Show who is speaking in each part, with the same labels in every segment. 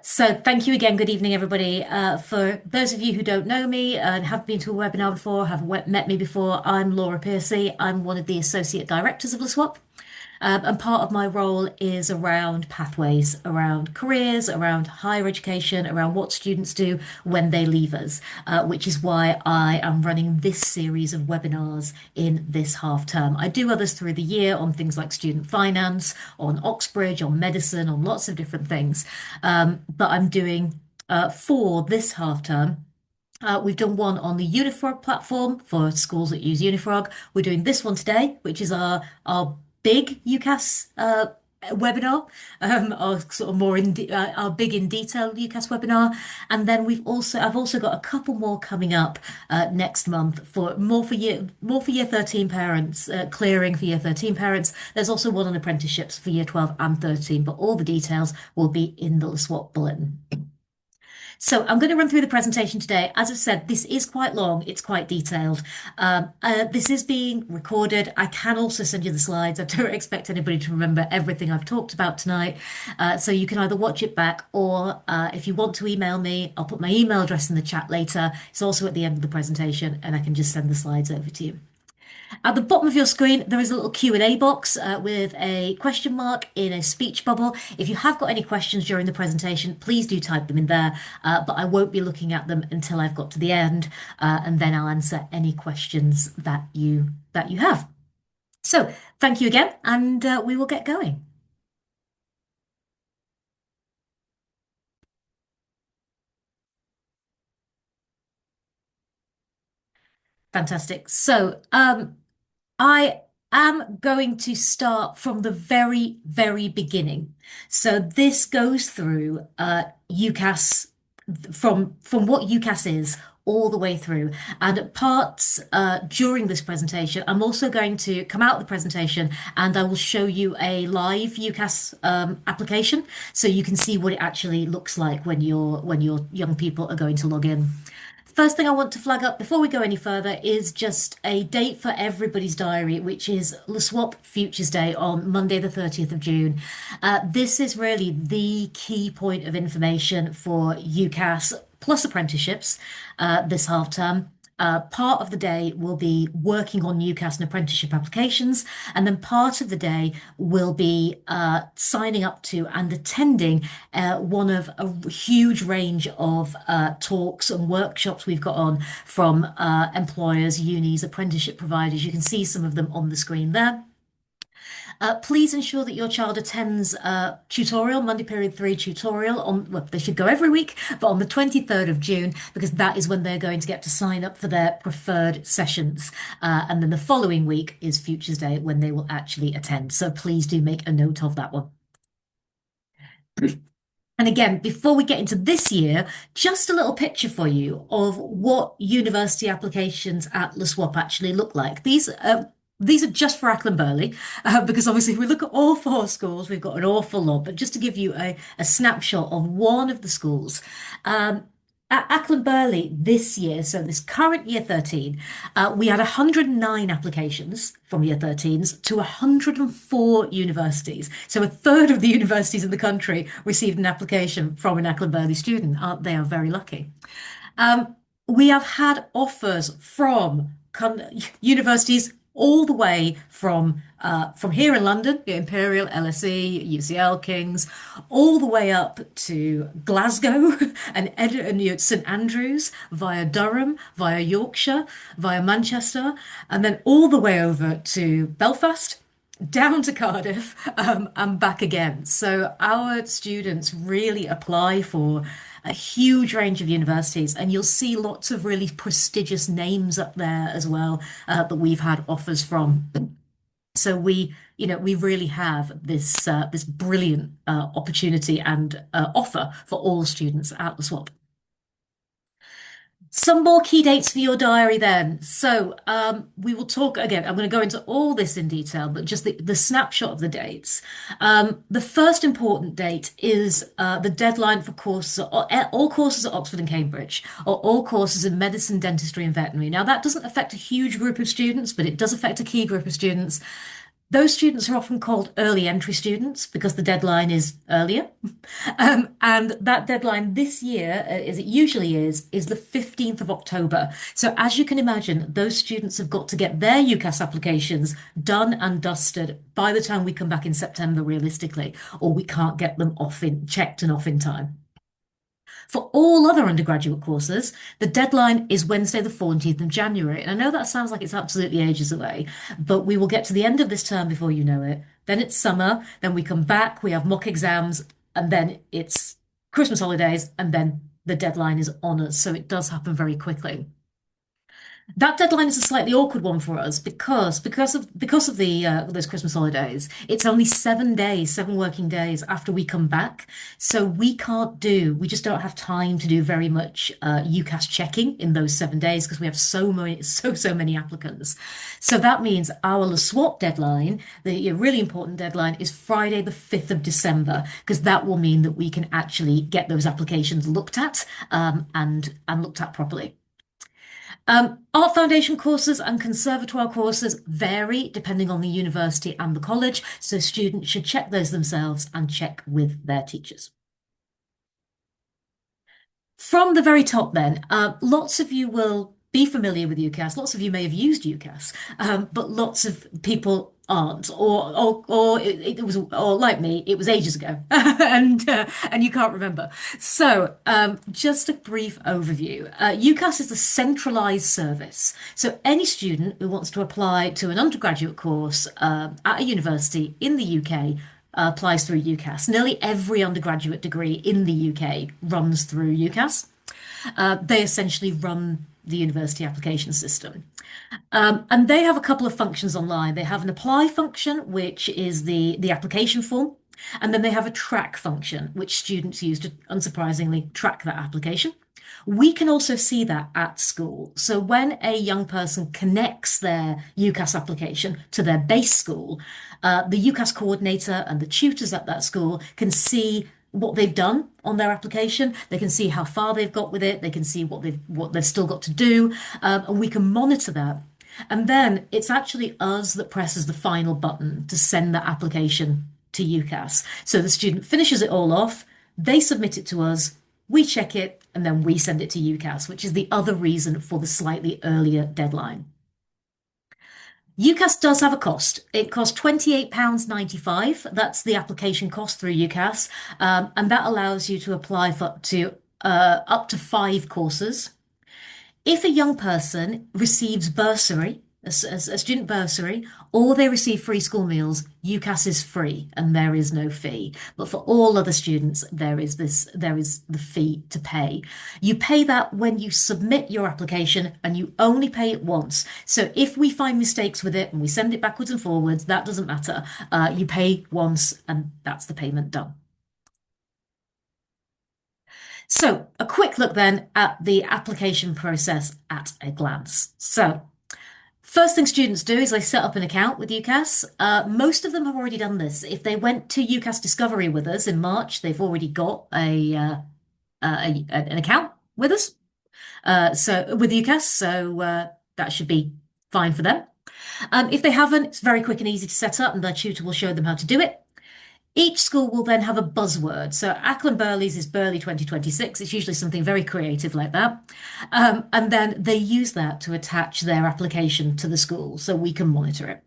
Speaker 1: So thank you again. Good evening, everybody. For those of you who don't know me and have been to a webinar before, met me before, I'm Laura Piercy. I'm one of the associate directors of LSWAP. And part of my role is around pathways, around careers, around higher education, around what students do when they leave us, which is why I am running this series of webinars in this half term. I do others through the year on things like student finance, on Oxbridge, on medicine, on lots of different things. But I'm doing for this half term. We've done one on the Unifrog platform for schools that use Unifrog. We're doing this one today, which is our big UCAS webinar, our sort of more our big in detail UCAS webinar, and then I've also got a couple more coming up next month for more for year 13 parents, clearing for year 13 parents. There's also one on apprenticeships for year 12 and 13, but all the details will be in the SWAT bulletin. So I'm going to run through the presentation today. As I've said, this is quite long. It's quite detailed. This is being recorded. I can also send you the slides. I don't expect anybody to remember everything I've talked about tonight. So you can either watch it back or if you want to email me, I'll put my email address in the chat later. It's also at the end of the presentation and I can just send the slides over to you. At the bottom of your screen, there is a little Q&A box with a question mark in a speech bubble. If you have got any questions during the presentation, please do type them in there, but I won't be looking at them until I've got to the end, and then I'll answer any questions that you have. So thank you again, and we will get going. Fantastic. So I am going to start from the very, very beginning. So this goes through UCAS from what UCAS is all the way through. And at parts during this presentation, I'm also going to come out of the presentation and I will show you a live UCAS application so you can see what it actually looks like when your young people are going to log in. First thing I want to flag up before we go any further is just a date for everybody's diary, which is the Swap Futures Day on Monday, the 30th of June. This is really the key point of information for UCAS plus apprenticeships this half term. Part of the day will be working on UCAS and apprenticeship applications, and then part of the day will be signing up to and attending one of a huge range of talks and workshops we've got on from employers, unis, apprenticeship providers. You can see some of them on the screen there. Please ensure that your child attends tutorial, Monday Period 3 tutorial on, well, they should go every week, but on the 23rd of June, because that is when they're going to get to sign up for their preferred sessions. And then the following week is Futures Day when they will actually attend. So please do make a note of that one. And again, before we get into this year, just a little picture for you of what university applications at LSWAP actually look like. These are just for Ackland Burley, because obviously if we look at all four schools, we've got an awful lot. But just to give you a snapshot of one of the schools, at Ackland Burley this year, so this current year 13, we had 109 applications from year 13s to 104 universities. So a third of the universities in the country received an application from an Ackland Burley student. They are very lucky. We have had offers from universities all the way from here in London, Imperial, LSE, UCL, King's, all the way up to Glasgow and St Andrews, via Durham, via Yorkshire, via Manchester, and then all the way over to Belfast, down to Cardiff, and back again. So our students really apply for a huge range of universities, and you'll see lots of really prestigious names up there as well that we've had offers from. So we really have this brilliant opportunity and offer for all students at the swap. Some more key dates for your diary then. So we will talk again. I'm going to go into all this in detail, but just the snapshot of the dates. The first important date is the deadline for courses, all courses at Oxford and Cambridge, or all courses in medicine, dentistry, and veterinary. Now, that doesn't affect a huge group of students, but it does affect a key group of students. Those students are often called early entry students because the deadline is earlier. And that deadline this year, as it usually is the 15th of October. So as you can imagine, those students have got to get their UCAS applications done and dusted by the time we come back in September, realistically, or we can't get them off in checked and off in time. For all other undergraduate courses, the deadline is Wednesday, the 14th of January. And I know that sounds like it's absolutely ages away, but we will get to the end of this term before you know it. Then it's summer, then we come back, we have mock exams, and then it's Christmas holidays, and then the deadline is on us. So it does happen very quickly. That deadline is a slightly awkward one for us because of the those Christmas holidays. It's only 7 days, 7 working days after we come back, so we just don't have time to do very much UCAS checking in those 7 days because we have so many applicants. So that means our swap deadline, the really important deadline, is Friday the 5th of December because that will mean that we can actually get those applications looked at and looked at properly. Art foundation courses and conservatoire courses vary depending on the university and the college, so students should check those themselves and check with their teachers. From the very top, then, lots of you will be familiar with UCAS. Lots of you may have used UCAS, but lots of people aren't, or it was, or like me, it was ages ago, and you can't remember. So, just a brief overview. UCAS is a centralized service. So, any student who wants to apply to an undergraduate course at a university in the UK applies through UCAS. Nearly every undergraduate degree in the UK runs through UCAS. They essentially run the university application system. And they have a couple of functions online. They have an apply function, which is the application form. And then they have a track function, which students use to, unsurprisingly, track that application. We can also see that at school. So when a young person connects their UCAS application to their base school, the UCAS coordinator and the tutors at that school can see what they've done on their application. They can see how far they've got with it. They can see what they've still got to do, and we can monitor that. And then it's actually us that presses the final button to send that application to UCAS. So the student finishes it all off, they submit it to us, we check it, and then we send it to UCAS, which is the other reason for the slightly earlier deadline. UCAS does have a cost. It costs £28.95. That's the application cost through UCAS. And that allows you to apply for up to 5 courses. If a young person receives bursary, a student bursary, or they receive free school meals, UCAS is free and there is no fee. But for all other students, there is the fee to pay. You pay that when you submit your application and you only pay it once. So if we find mistakes with it and we send it backwards and forwards, that doesn't matter. You pay once and that's the payment done. So a quick look then at the application process at a glance. So first thing students do is they set up an account with UCAS. Most of them have already done this. If they went to UCAS Discovery with us in March, they've already got an account with us. So with UCAS, so that should be fine for them. If they haven't, it's very quick and easy to set up, and their tutor will show them how to do it. Each school will then have a buzzword. So Ackland Burley's is Burley 2026. It's usually something very creative like that. And then they use that to attach their application to the school so we can monitor it.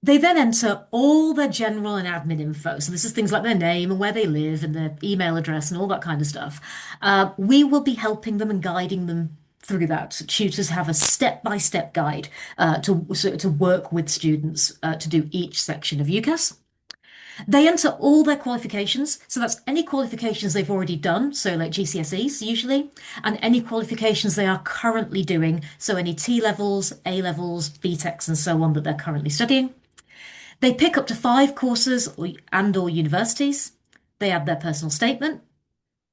Speaker 1: They then enter all their general and admin info. So this is things like their name and where they live and their email address and all that kind of stuff. We will be helping them and guiding them through that. So tutors have a step-by-step guide to work with students to do each section of UCAS. They enter all their qualifications. So that's any qualifications they've already done. So like GCSEs usually, and any qualifications they are currently doing. So any T levels, A levels, BTECs and so on that they're currently studying. They pick up to 5 courses or universities. They add their personal statement.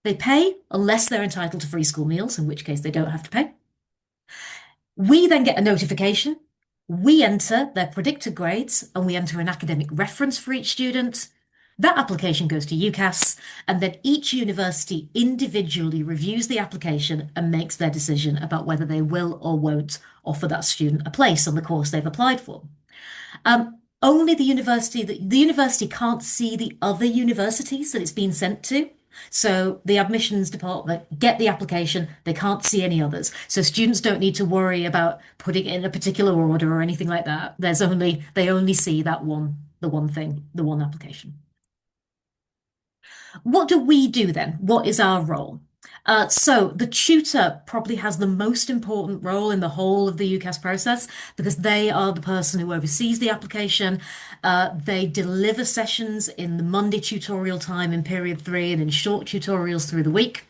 Speaker 1: They pay unless they're entitled to free school meals, in which case they don't have to pay. We then get a notification. We enter their predicted grades and we enter an academic reference for each student. That application goes to UCAS, and then each university individually reviews the application and makes their decision about whether they will or won't offer that student a place on the course they've applied for. Only the university can't see the other universities that it's been sent to. So the admissions department get the application, they can't see any others. So students don't need to worry about putting it in a particular order or anything like that. They only see that one, the one thing, the one application. What do we do then? What is our role? So the tutor probably has the most important role in the whole of the UCAS process because they are the person who oversees the application. They deliver sessions in the Monday tutorial time in period 3 and in short tutorials through the week.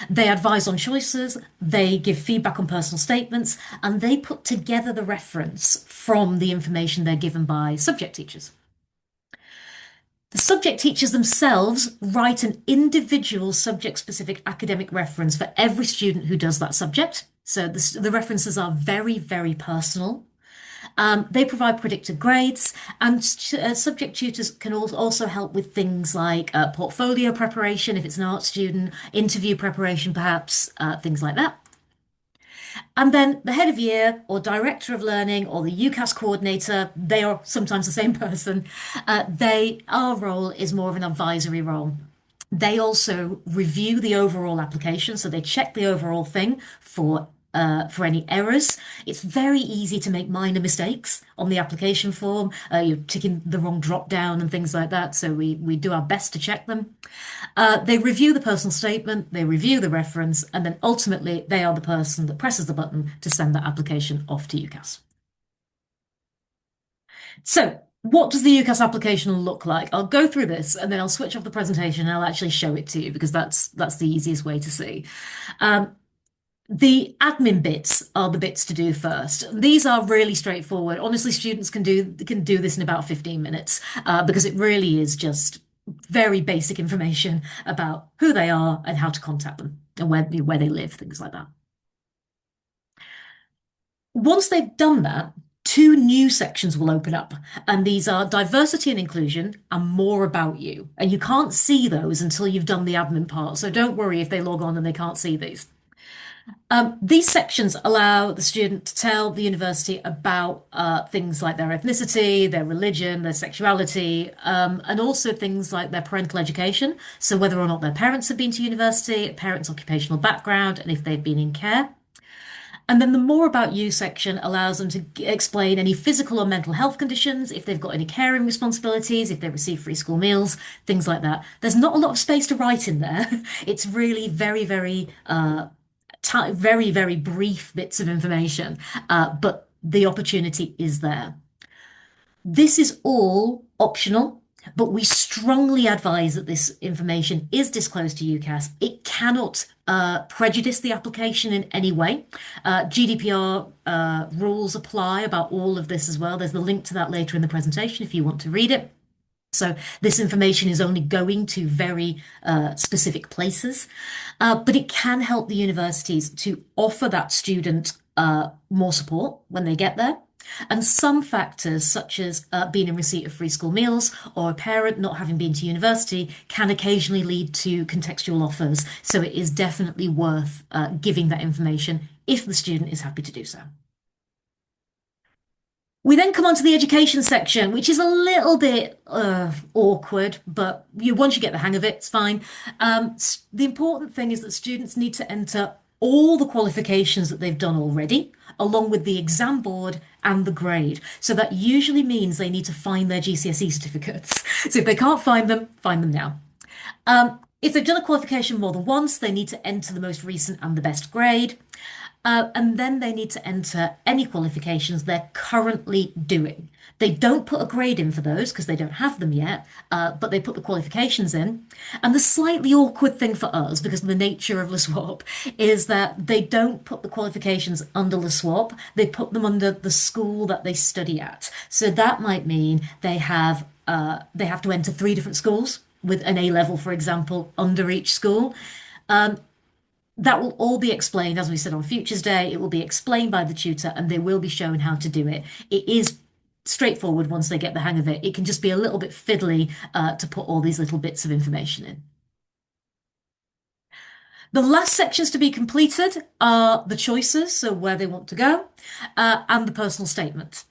Speaker 1: They advise on choices, they give feedback on personal statements, and they put together the reference from the information they're given by subject teachers. The subject teachers themselves write an individual subject-specific academic reference for every student who does that subject. So the references are very, very personal. They provide predicted grades, and subject tutors can also help with things like portfolio preparation if it's an art student, interview preparation perhaps, things like that. And then the head of year or director of learning or the UCAS coordinator, they are sometimes the same person. Our role is more of an advisory role. They also review the overall application, so they check the overall thing for any errors. It's very easy to make minor mistakes on the application form. You're ticking the wrong drop down and things like that, so we do our best to check them. They review the personal statement, they review the reference, and then ultimately they are the person that presses the button to send that application off to UCAS. So, what does the UCAS application look like? I'll go through this and then I'll switch off the presentation and I'll actually show it to you because that's the easiest way to see. Um, the admin bits are the bits to do first. These are really straightforward. Honestly, students can do this in about 15 minutes because it really is just very basic information about who they are and how to contact them and where they live, things like that. Once they've done that, two new sections will open up, and these are diversity and inclusion and more about you. And you can't see those until you've done the admin part, so don't worry if they log on and they can't see these. These sections allow the student to tell the university about things like their ethnicity, their religion, their sexuality, and also things like their parental education. So whether or not their parents have been to university, parents' occupational background, and if they've been in care. And then the more about you section allows them to explain any physical or mental health conditions, if they've got any caring responsibilities, if they receive free school meals, things like that. There's not a lot of space to write in there. It's really very, very brief bits of information, but the opportunity is there. This is all optional, but we strongly advise that this information is disclosed to UCAS. It cannot prejudice the application in any way. GDPR rules apply about all of this as well. There's the link to that later in the presentation if you want to read it. So this information is only going to very specific places, but it can help the universities to offer that student more support when they get there. And some factors, such as being in receipt of free school meals or a parent not having been to university, can occasionally lead to contextual offers. So it is definitely worth giving that information if the student is happy to do so. We then come on to the education section, which is a little bit awkward, but once you get the hang of it, it's fine. The important thing is that students need to enter all the qualifications that they've done already, along with the exam board and the grade. So that usually means they need to find their GCSE certificates. So if they can't find them now. If they've done a qualification more than once, they need to enter the most recent and the best grade. And then they need to enter any qualifications they're currently doing. They don't put a grade in for those because they don't have them yet, but they put the qualifications in. And the slightly awkward thing for us, because of the nature of LeSwap, is that they don't put the qualifications under LeSwap. They put them under the school that they study at. So that might mean they have to enter 3 different schools with an A level, for example, under each school. That will all be explained, as we said on Futures Day. It will be explained by the tutor and they will be shown how to do it. It is straightforward once they get the hang of it. It can just be a little bit fiddly to put all these little bits of information in. The last sections to be completed are the choices, so where they want to go, and the personal statement.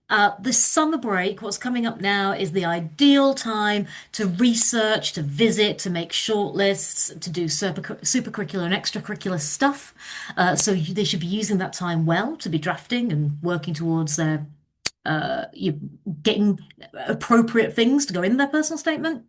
Speaker 1: The summer break, what's coming up now, is the ideal time to research, to visit, to make shortlists, to do supercurricular and extracurricular stuff. They should be using that time well to be drafting and working towards their you getting appropriate things to go in their personal statement.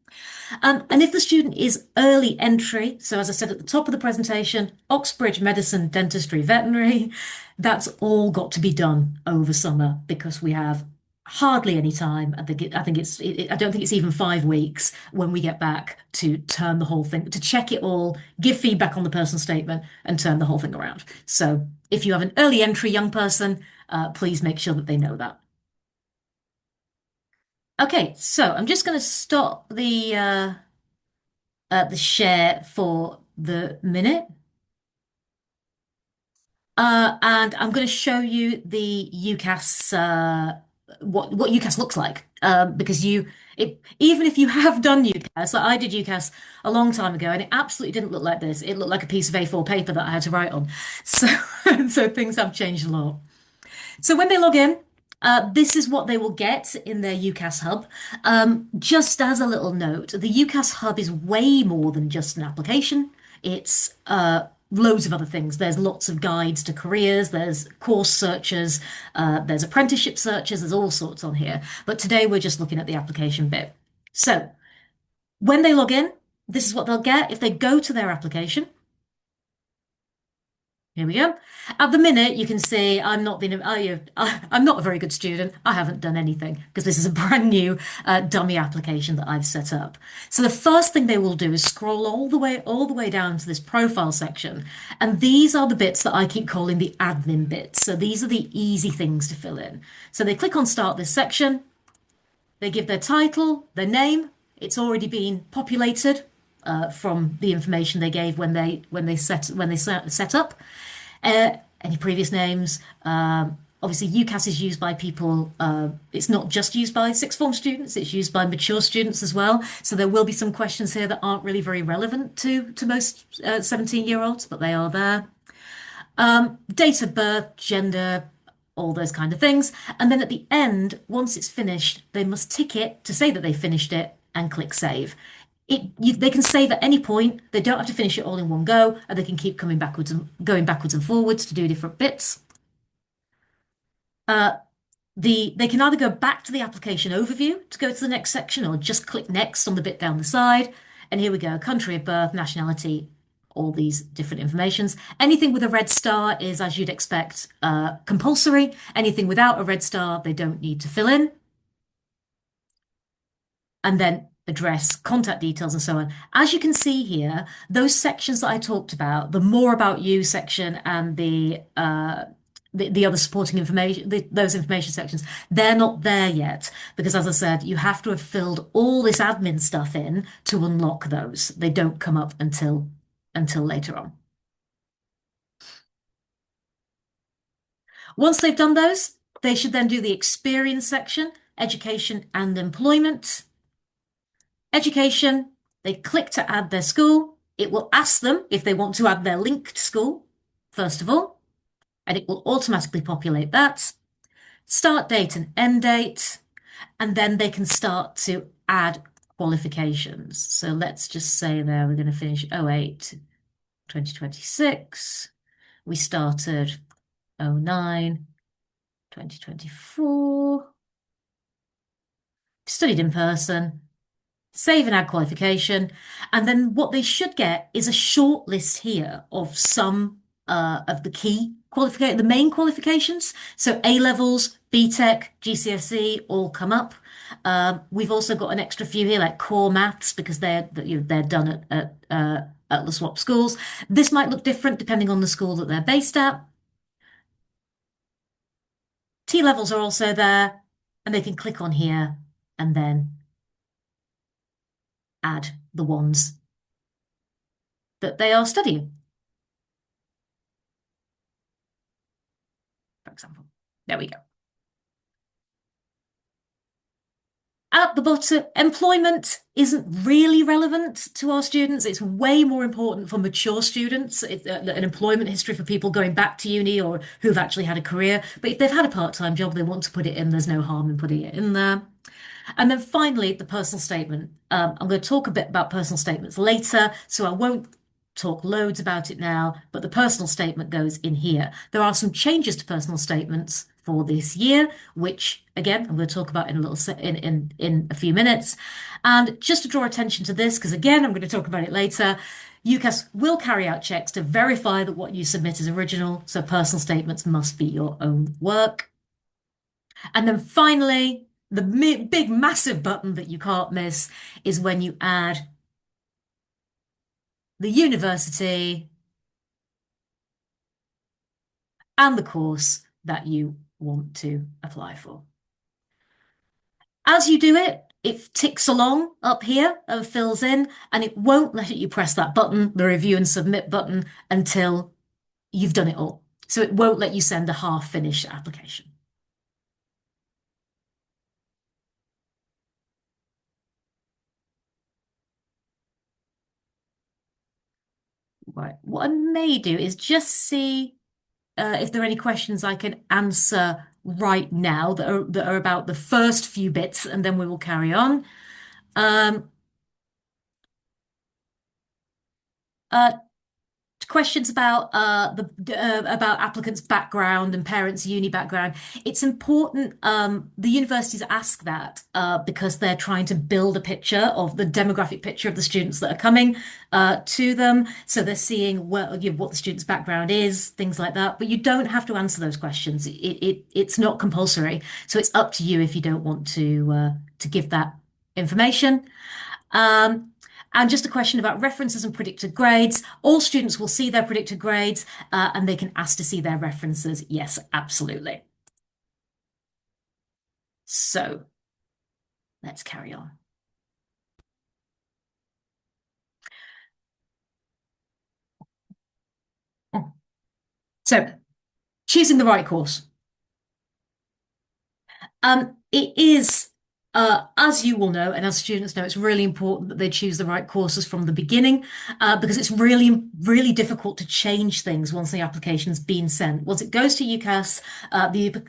Speaker 1: And if the student is early entry, so as I said at the top of the presentation, Oxbridge Medicine, Dentistry, Veterinary, that's all got to be done over summer because we have hardly any time. I don't think it's even 5 weeks when we get back to turn the whole thing, to check it all, give feedback on the personal statement, and turn the whole thing around. So if you have an early entry young person, please make sure that they know that. Okay, so I'm just going to stop the share for the minute. And I'm going to show you the UCAS, what UCAS looks like. Because even if you have done UCAS, like I did UCAS a long time ago, and it absolutely didn't look like this. It looked like a piece of A4 paper that I had to write on. So, so things have changed a lot. So when they log in, this is what they will get in their UCAS hub. Just as a little note, the UCAS hub is way more than just an application. It's loads of other things. There's lots of guides to careers, there's course searches, there's apprenticeship searches, there's all sorts on here. But today we're just looking at the application bit. So when they log in, this is what they'll get. If they go to their application, here we go. At the minute, you can see I'm not a very good student. I haven't done anything because this is a brand new dummy application that I've set up. So the first thing they will do is scroll all the way down to this profile section. And these are the bits that I keep calling the admin bits. So these are the easy things to fill in. So they click on start this section. They give their title, their name. It's already been populated from the information they gave when they set up. Any previous names? Obviously, UCAS is used by people. It's not just used by sixth form students; it's used by mature students as well. So there will be some questions here that aren't really very relevant to most 17-year-olds, but they are there. Date of birth, gender, all those kind of things. And then at the end, once it's finished, they must tick it to say that they finished it and click save. They can save at any point. They don't have to finish it all in one go, and they can keep going backwards and forwards to do different bits. Uh, they can either go back to the application overview to go to the next section, or just click next on the bit down the side. And here we go: country of birth, nationality, all these different informations. Anything with a red star is, as you'd expect, compulsory. Anything without a red star, they don't need to fill in. And then address, contact details, and so on. As you can see here, those sections that I talked about, the more about you section and the other supporting information, those information sections, they're not there yet because, as I said, you have to have filled all this admin stuff in to unlock those. They don't come up until later on. Once they've done those, they should then do the experience section, education and employment. Education, they click to add their school. It will ask them if they want to add their linked school, first of all, and it will automatically populate that. Start date and end date, and then they can start to add qualifications. So let's just say there we're going to finish 08 2026. We started 09 2024. Studied in person. Save and add qualification. And then what they should get is a short list here of some of the the main qualifications. So A levels, BTEC, GCSE all come up. We've also got an extra few here like core maths because they're done at the swap schools. This might look different depending on the school that they're based at. T levels are also there, and they can click on here and then add the ones that they are studying, for example. There we go. At the bottom, employment isn't really relevant to our students. It's way more important for mature students, an employment history for people going back to uni or who've actually had a career. But if they've had a part-time job, they want to put it in, there's no harm in putting it in there. And then finally, the personal statement. I'm going to talk a bit about personal statements later, so I won't talk loads about it now, but the personal statement goes in here. There are some changes to personal statements for this year, which again, I'm going to talk about in a little in a few minutes. And just to draw attention to this, because again, I'm going to talk about it later, UCAS will carry out checks to verify that what you submit is original, so personal statements must be your own work. And then finally, the big, massive button that you can't miss is when you add the university and the course that you want to apply for. As you do it, it ticks along up here and fills in, and it won't let you press that button, the review and submit button, until you've done it all. So it won't let you send a half-finished application. Right. What I may do is just see if there are any questions I can answer right now that are about the first few bits, and then we will carry on. Um, uh, Questions about the about applicants' background and parents' uni background. It's important. The universities ask that because they're trying to build a picture of the demographic picture of the students that are coming to them. So they're seeing what the student's background is, things like that. But you don't have to answer those questions. It's not compulsory. So it's up to you if you don't want to give that information. Um, and just a question about references and predicted grades. All students will see their predicted grades and they can ask to see their references. Yes, absolutely. So let's carry on. So choosing the right course. It is, as you will know, and as students know, it's really important that they choose the right courses from the beginning, because it's really, really difficult to change things once the application's been sent. Once it goes to UCAS,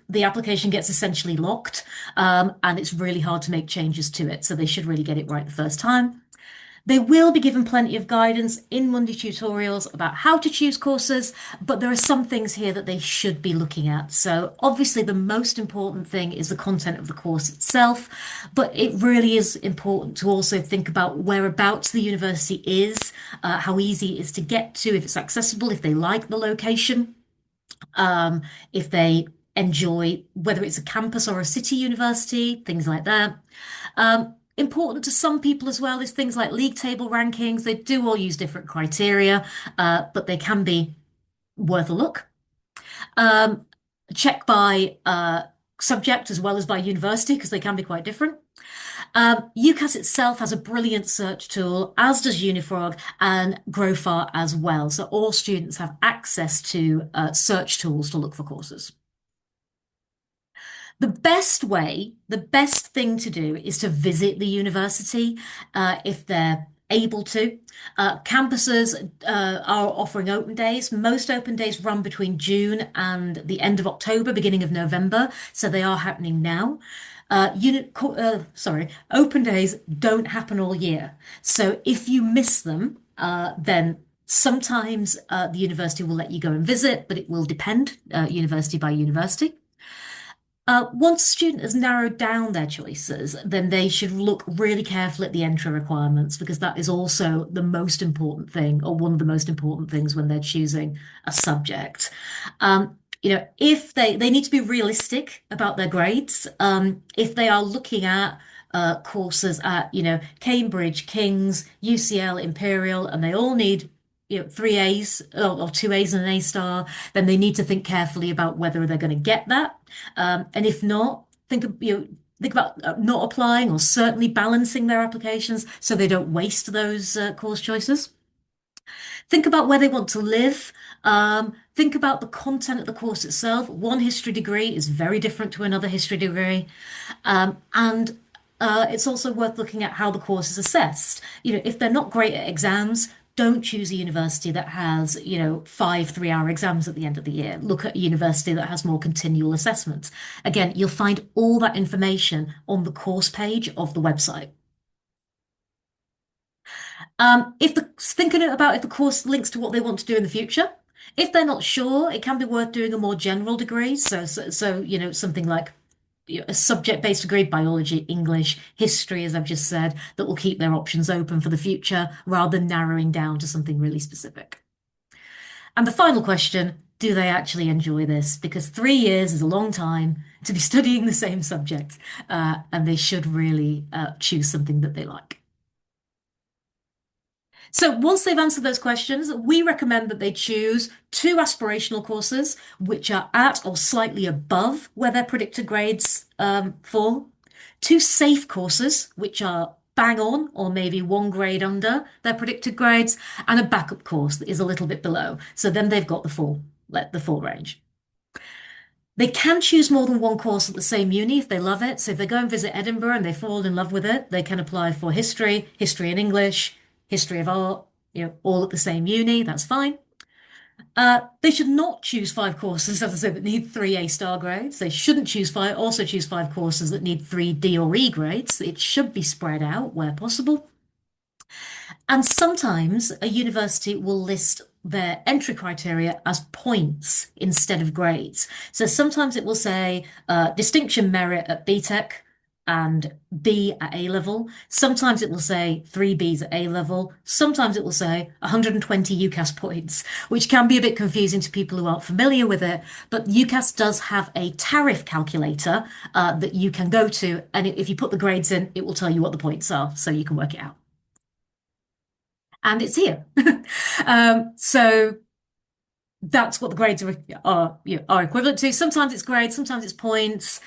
Speaker 1: the application gets essentially locked, and it's really hard to make changes to it. So they should really get it right the first time. They will be given plenty of guidance in Monday tutorials about how to choose courses, but there are some things here that they should be looking at. So obviously the most important thing is the content of the course itself, but it really is important to also think about whereabouts the university is, how easy it is to get to, if it's accessible, if they like the location, if they enjoy whether it's a campus or a city university, things like that. Important to some people as well is things like league table rankings. They do all use different criteria, but they can be worth a look. Um, Check by subject as well as by university because they can be quite different. UCAS itself has a brilliant search tool, as does Unifrog and Grofar as well. So all students have access to search tools to look for courses. The best thing to do is to visit the university if they're able to. Campuses are offering open days. Most open days run between June and the end of October, beginning of November, so they are happening now. Open days don't happen all year. So if you miss them, then sometimes the university will let you go and visit, but it will depend university by university. Once a student has narrowed down their choices, then they should look really carefully at the entry requirements because that is also the most important thing, or one of the most important things when they're choosing a subject. If they need to be realistic about their grades. If they are looking at courses at, Cambridge, King's, UCL, Imperial, and they all need three A's or two A's and an A star, then they need to think carefully about whether they're going to get that. And if not, think about not applying or certainly balancing their applications so they don't waste those course choices. Think about where they want to live. Think about the content of the course itself. One history degree is very different to another history degree. And It's also worth looking at how the course is assessed. If they're not great at exams, don't choose a university that has, five 3-hour exams at the end of the year. Look at a university that has more continual assessments. Again, you'll find all that information on the course page of the website. If the thinking about if the course links to what they want to do in the future, if they're not sure, it can be worth doing a more general degree. So something like a subject-based degree, biology, English, history, as I've just said, that will keep their options open for the future rather than narrowing down to something really specific. And the final question, do they actually enjoy this? Because 3 years is a long time to be studying the same subject, and they should really choose something that they like. So once they've answered those questions, we recommend that they choose two aspirational courses, which are at or slightly above where their predicted grades fall. Two safe courses, which are bang on or maybe one grade under their predicted grades, and a backup course that is a little bit below. So then they've got the full range. They can choose more than one course at the same uni if they love it. So if they go and visit Edinburgh and they fall in love with it, they can apply for history, history and English, history of art, all at the same uni. That's fine. They should not choose five courses, as I said, that need three A-star grades. They shouldn't also choose five courses that need three D or E grades. It should be spread out where possible. And sometimes a university will list their entry criteria as points instead of grades. So sometimes it will say distinction merit at BTEC and B at A level. Sometimes it will say three Bs at A level. Sometimes it will say 120 UCAS points, which can be a bit confusing to people who aren't familiar with it. But UCAS does have a tariff calculator that you can go to. And if you put the grades in, it will tell you what the points are so you can work it out. And it's here. So that's what the grades are equivalent to. Sometimes it's grades, sometimes it's points.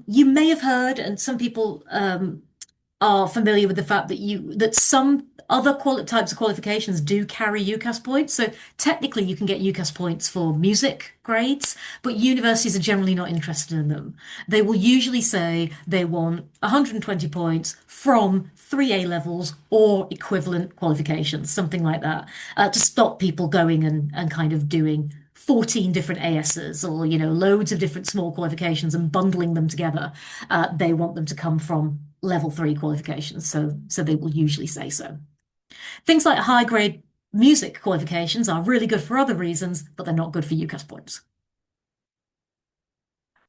Speaker 1: You may have heard, and some people are familiar with the fact that some other types of qualifications do carry UCAS points. So technically, you can get UCAS points for music grades, but universities are generally not interested in them. They will usually say they want 120 points from three A levels or equivalent qualifications, something like that, to stop people going and kind of doing 14 different ASs or, loads of different small qualifications and bundling them together. They want them to come from level 3 qualifications. So they will usually say so. Things like high grade music qualifications are really good for other reasons, but they're not good for UCAS points.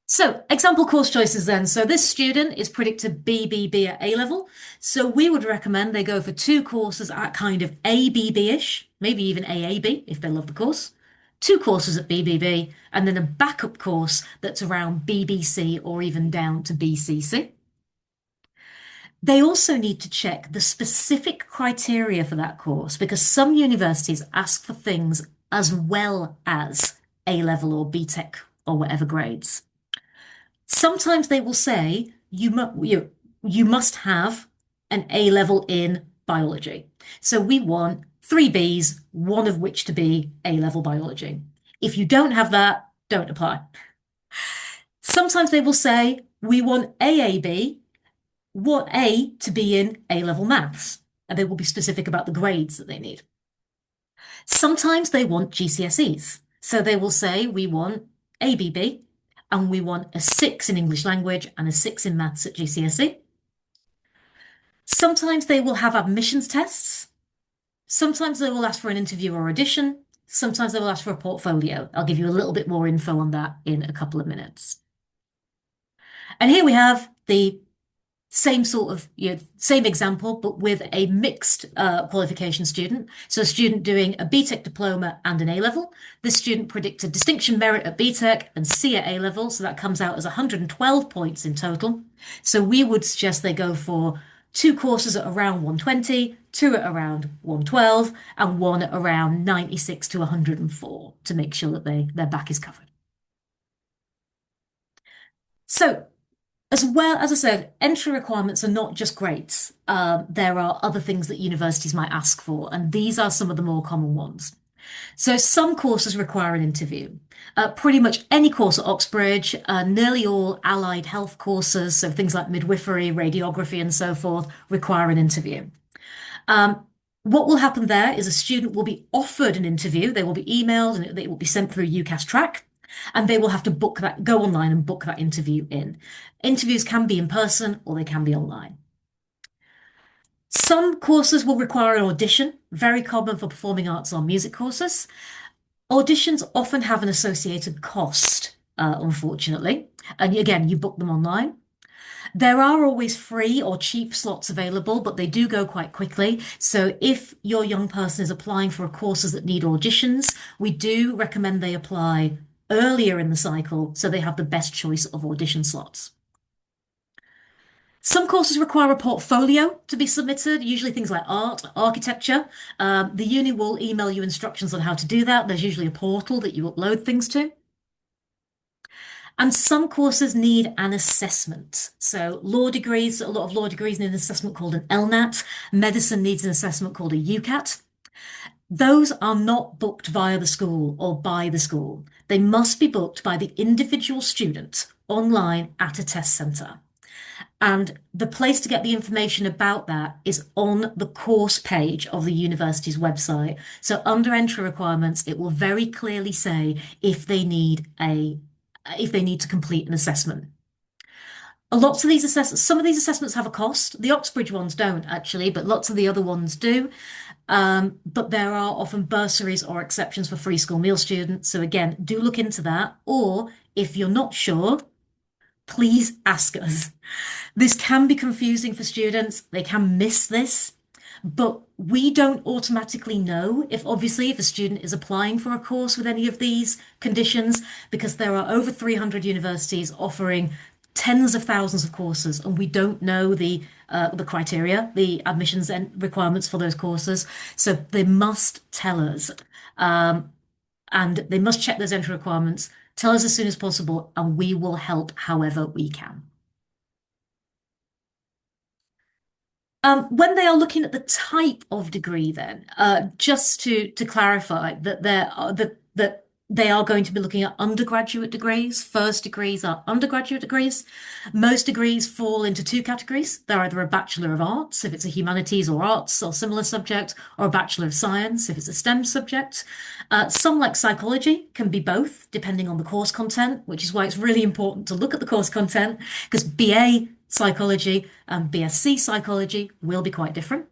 Speaker 1: So example course choices then. So this student is predicted BBB at A level. So we would recommend they go for two courses at kind of ABB-ish, maybe even AAB if they love the course. Two courses at BBB, and then a backup course that's around BBC or even down to BCC. They also need to check the specific criteria for that course because some universities ask for things as well as A level or BTEC or whatever grades. Sometimes they will say you must have an A level in biology. So we want three Bs, one of which to be A level biology. If you don't have that, don't apply. Sometimes they will say we want AAB, what A to be in A level maths, and they will be specific about the grades that they need. Sometimes they want GCSEs. So they will say we want ABB and we want a 6 in English language and a 6 in maths at GCSE. Sometimes they will have admissions tests. Sometimes they will ask for an interview or audition. Sometimes they will ask for a portfolio. I'll give you a little bit more info on that in a couple of minutes. And here we have the same sort of, same example, but with a mixed qualification student. So a student doing a BTEC diploma and an A level. This student predicted distinction merit at BTEC and C at A level. So that comes out as 112 points in total. So we would suggest they go for two courses at around 120, two at around 112, and one at around 96 to 104 to make sure that their back is covered. So as well, as I said, entry requirements are not just grades. There are other things that universities might ask for, and these are some of the more common ones. So some courses require an interview. Pretty much any course at Oxbridge, nearly all allied health courses, so things like midwifery, radiography, and so forth, require an interview. Um, what will happen there is a student will be offered an interview. They will be emailed and it will be sent through UCAS track, and they will have to book that, go online and book that interview in. Interviews can be in person or they can be online. Some courses will require an audition, very common for performing arts or music courses. Auditions often have an associated cost, unfortunately. And again, you book them online. There are always free or cheap slots available, but they do go quite quickly. So if your young person is applying for courses that need auditions, we do recommend they apply earlier in the cycle so they have the best choice of audition slots. Some courses require a portfolio to be submitted, usually things like art, architecture. The uni will email you instructions on how to do that. There's usually a portal that you upload things to. And some courses need an assessment. So law degrees, a lot of law degrees need an assessment called an LNAT. Medicine needs an assessment called a UCAT. Those are not booked via the school or by the school. They must be booked by the individual student online at a test centre. And the place to get the information about that is on the course page of the university's website. So under entry requirements, it will very clearly say if they need to complete an assessment. Lots of these assessments, some of these assessments have a cost. The Oxbridge ones don't actually, but lots of the other ones do. But there are often bursaries or exceptions for free school meal students. So again, do look into that. Or if you're not sure, please ask us. This can be confusing for students. They can miss this, but we don't automatically know if obviously if a student is applying for a course with any of these conditions, because there are over 300 universities offering tens of thousands of courses, and we don't know the criteria, the admissions and requirements for those courses. So they must tell us, and they must check those entry requirements. Tell us as soon as possible, and we will help however we can. When they are looking at the type of degree, then just to clarify that that they are going to be looking at undergraduate degrees. First degrees are undergraduate degrees. Most degrees fall into two categories. They're either a Bachelor of Arts, if it's a humanities or arts or similar subject, or a Bachelor of Science, if it's a STEM subject. Some, like psychology, can be both, depending on the course content, which is why it's really important to look at the course content, because BA psychology and BSc psychology will be quite different.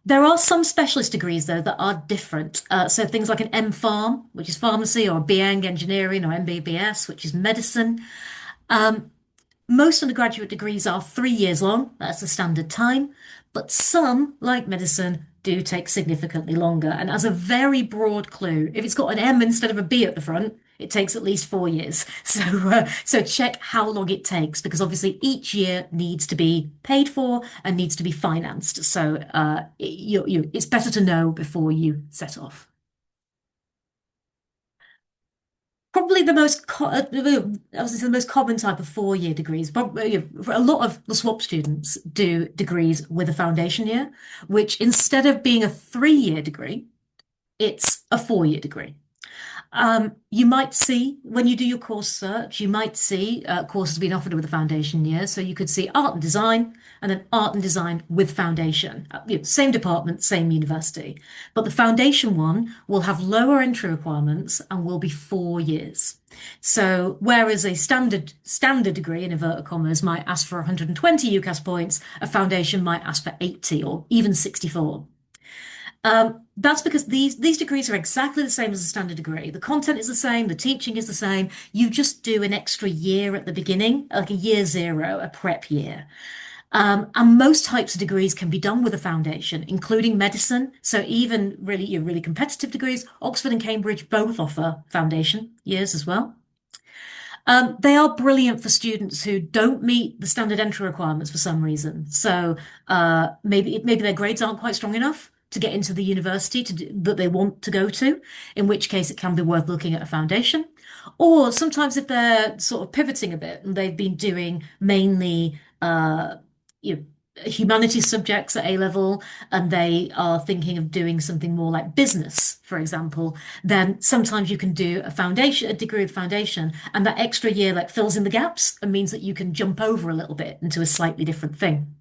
Speaker 1: There are some specialist degrees, though, that are different. So things like an M.Pharm, which is pharmacy, or a BEng engineering, or MBBS, which is medicine. Most undergraduate degrees are 3 years long. That's the standard time. But some, like medicine, do take significantly longer. And as a very broad clue, if it's got an M instead of a B at the front, it takes at least 4 years. So check how long it takes, because obviously each year needs to be paid for and needs to be financed. So it's better to know before you set off. Probably obviously the most common type of 4 year degrees. Probably a lot of the swap students do degrees with a foundation year, which instead of being a 3 year degree, it's a 4 year degree. You might see when you do your course search, you might see courses being offered with a foundation year. So you could see art and design, and then art and design with foundation. Same department, same university. But the foundation one will have lower entry requirements and will be 4 years. So whereas a standard degree in inverted commas might ask for 120 UCAS points, a foundation might ask for 80 or even 64. That's because these degrees are exactly the same as a standard degree. The content is the same, the teaching is the same. You just do an extra year at the beginning, like a year zero, a prep year. And most types of degrees can be done with a foundation, including medicine. So even really your really competitive degrees, Oxford and Cambridge both offer foundation years as well. They are brilliant for students who don't meet the standard entry requirements for some reason. So maybe their grades aren't quite strong enough to get into the university that they want to go to, in which case it can be worth looking at a foundation. Or sometimes if they're sort of pivoting a bit and they've been doing mainly you know, humanities subjects at A level and they are thinking of doing something more like business, for example, then sometimes you can do a degree of foundation, and that extra year like fills in the gaps and means that you can jump over a little bit into a slightly different thing.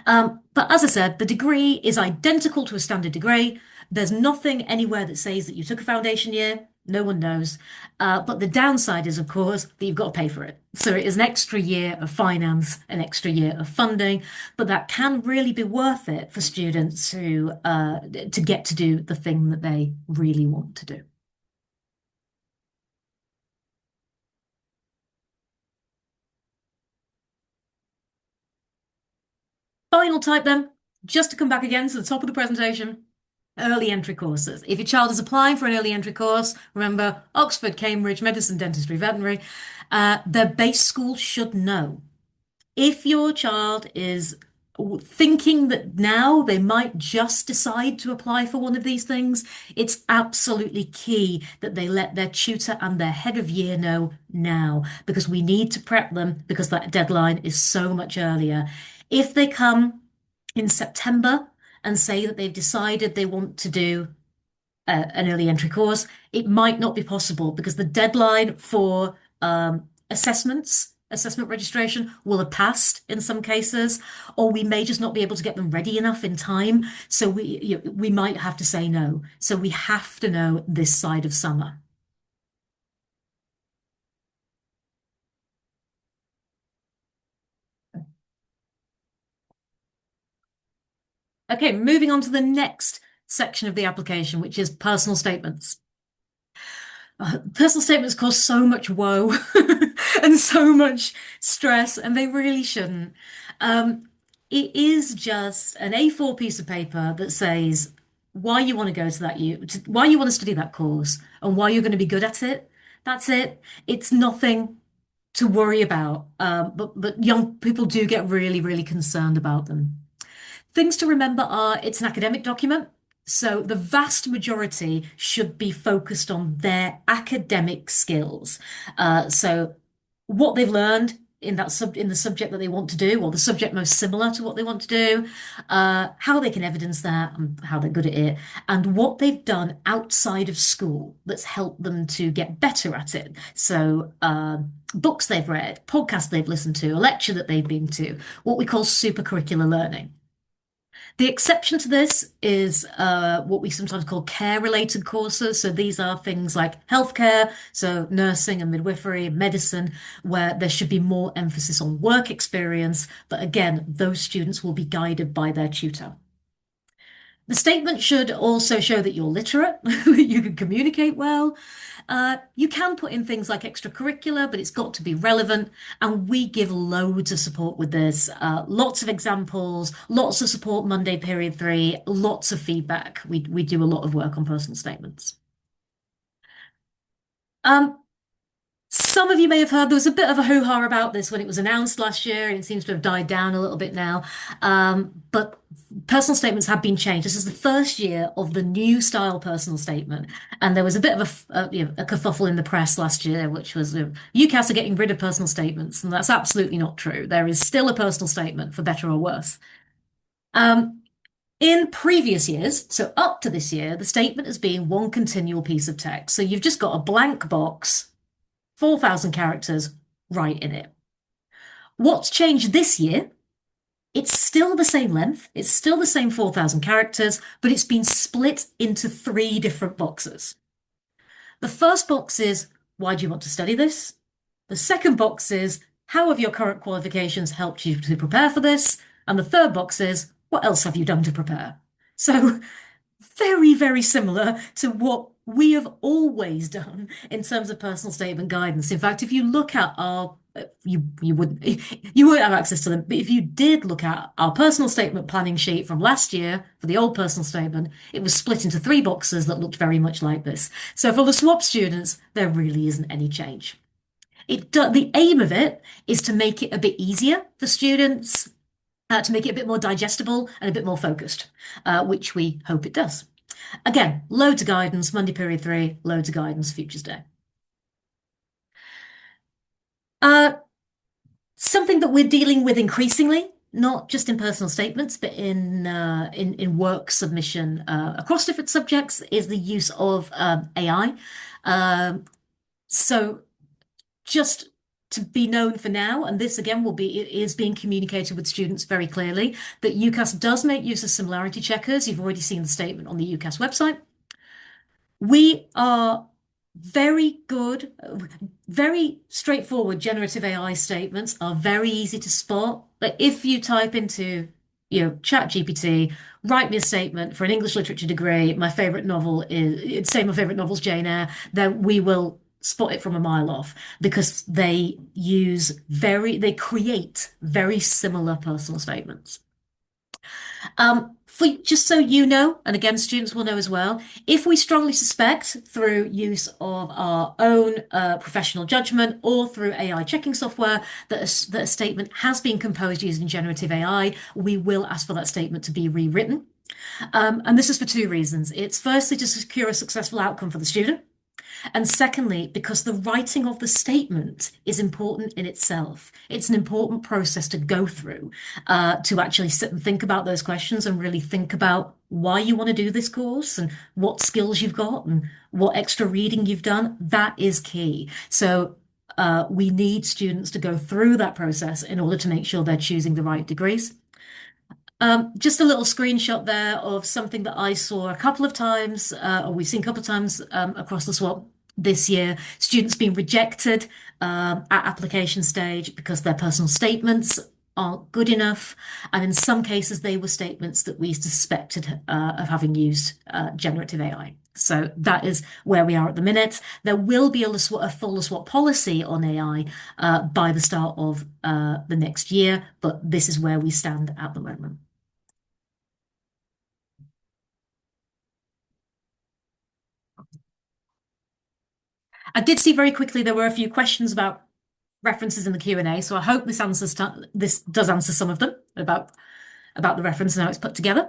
Speaker 1: But as I said, the degree is identical to a standard degree. There's nothing anywhere that says that you took a foundation year. No one knows. But the downside is, of course, that you've got to pay for it. So it is an extra year of finance, an extra year of funding, but that can really be worth it for students to get to do the thing that they really want to do. Final type then, just to come back again to the top of the presentation. Early entry courses. If your child is applying for an early entry course, remember Oxford, Cambridge, medicine, dentistry, veterinary, their base school should know. If your child is thinking that now they might just decide to apply for one of these things, it's absolutely key that they let their tutor and their head of year know now, because we need to prep them because that deadline is so much earlier. If they come in September and say that they've decided they want to do an early entry course, it might not be possible because the deadline for assessment registration will have passed in some cases, or we may just not be able to get them ready enough in time. So we might have to say no. So we have to know this side of summer. Okay, moving on to the next section of the application, which is personal statements. Personal statements cause so much woe and so much stress, and they really shouldn't. It is just an A4 piece of paper that says why you want to go to why you want to study that course, and why you're going to be good at it. That's it. It's nothing to worry about. But young people do get really, really concerned about them. Things to remember are it's an academic document, so the vast majority should be focused on their academic skills. So what they've learned in the subject that they want to do, or the subject most similar to what they want to do, how they can evidence that and how they're good at it, and what they've done outside of school that's helped them to get better at it. So books they've read, podcasts they've listened to, a lecture that they've been to, what we call supercurricular learning. The exception to this is what we sometimes call care-related courses. So these are things like healthcare, so nursing and midwifery, medicine, where there should be more emphasis on work experience. But again, those students will be guided by their tutor. The statement should also show that you're literate, that you can communicate well. You can put in things like extracurricular, but it's got to be relevant. And we give loads of support with this. Lots of examples, lots of support Monday period 3, lots of feedback. We do a lot of work on personal statements. Um, Some of you may have heard there was a bit of a hoo-ha about this when it was announced last year, and it seems to have died down a little bit now. But personal statements have been changed. This is the first year of the new style personal statement, and there was a bit of a kerfuffle in the press last year, which was UCAS are getting rid of personal statements, and that's absolutely not true. There is still a personal statement, for better or worse. Um, in previous years, so up to this year, the statement has been one continual piece of text. So you've just got a blank box, 4,000 characters right in it. What's changed this year? It's still the same length, it's still the same 4,000 characters, but it's been split into 3 different boxes. The first box is, why do you want to study this? The second box is, how have your current qualifications helped you to prepare for this? And the third box is, what else have you done to prepare? So very, very similar to what we have always done in terms of personal statement guidance. In fact, if you look at our you wouldn't have access to them, but if you did look at our personal statement planning sheet from last year for the old personal statement, it was split into 3 boxes that looked very much like this. So for the swap students, there really isn't any change. The aim of it is to make it a bit easier for students, to make it a bit more digestible and a bit more focused, which we hope it does. Again, loads of guidance, Monday period 3, loads of guidance, Futures Day. Uh, Something that we're dealing with increasingly not just in personal statements, but in work submission across different subjects, is the use of AI. Um, so just to be known for now, and this again will be it is being communicated with students very clearly that UCAS does make use of similarity checkers. You've already seen the statement on the UCAS website. We are very good, very straightforward generative AI statements are very easy to spot. But if you type into, Chat GPT, write me a statement for an English literature degree, my favorite novel is, say my favorite novel's Jane Eyre, then we will spot it from a mile off because they create very similar personal statements. For just so you know, and again, students will know as well, if we strongly suspect through use of our own professional judgment or through AI checking software that a statement has been composed using generative AI, we will ask for that statement to be rewritten. And this is for two reasons. It's firstly to secure a successful outcome for the student. And secondly, because the writing of the statement is important in itself. It's an important process to go through to actually sit and think about those questions and really think about why you want to do this course and what skills you've got and what extra reading you've done. That is key. So we need students to go through that process in order to make sure they're choosing the right degrees. Just a little screenshot there of something that I saw a couple of times, or we've seen a couple of times across the SWAT this year. Students being rejected at application stage because their personal statements aren't good enough. And in some cases, they were statements that we suspected of having used generative AI. So that is where we are at the minute. There will be a full SWAT policy on AI by the start of the next year, but this is where we stand at the moment. I did see very quickly there were a few questions about references in the Q&A, so I hope this does answer some of them about the reference and how it's put together.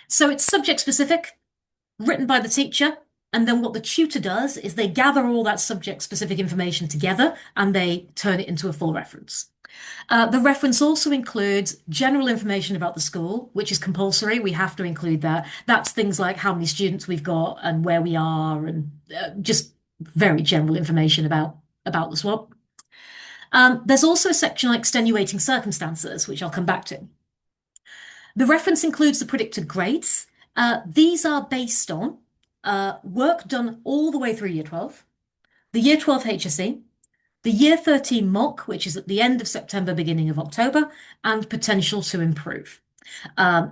Speaker 1: So it's subject specific, written by the teacher, and then what the tutor does is they gather all that subject specific information together and they turn it into a full reference. The reference also includes general information about the school, which is compulsory. We have to include that. That's things like how many students we've got and where we are, and just very general information about the swap. There's also a section on extenuating circumstances, which I'll come back to. The reference includes the predicted grades. These are based on work done all the way through Year 12, the Year 12 HSE, the Year 13 mock, which is at the end of September, beginning of October, and potential to improve.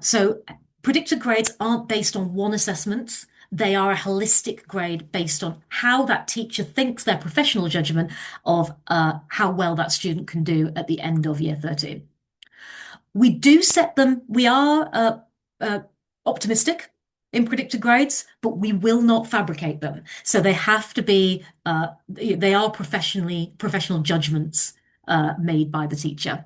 Speaker 1: So predicted grades aren't based on one assessment. They are a holistic grade based on how that teacher thinks their professional judgment of how well that student can do at the end of Year 13. We do set them, we are optimistic in predicted grades, but we will not fabricate them. So they have to be, they are professional judgments made by the teacher.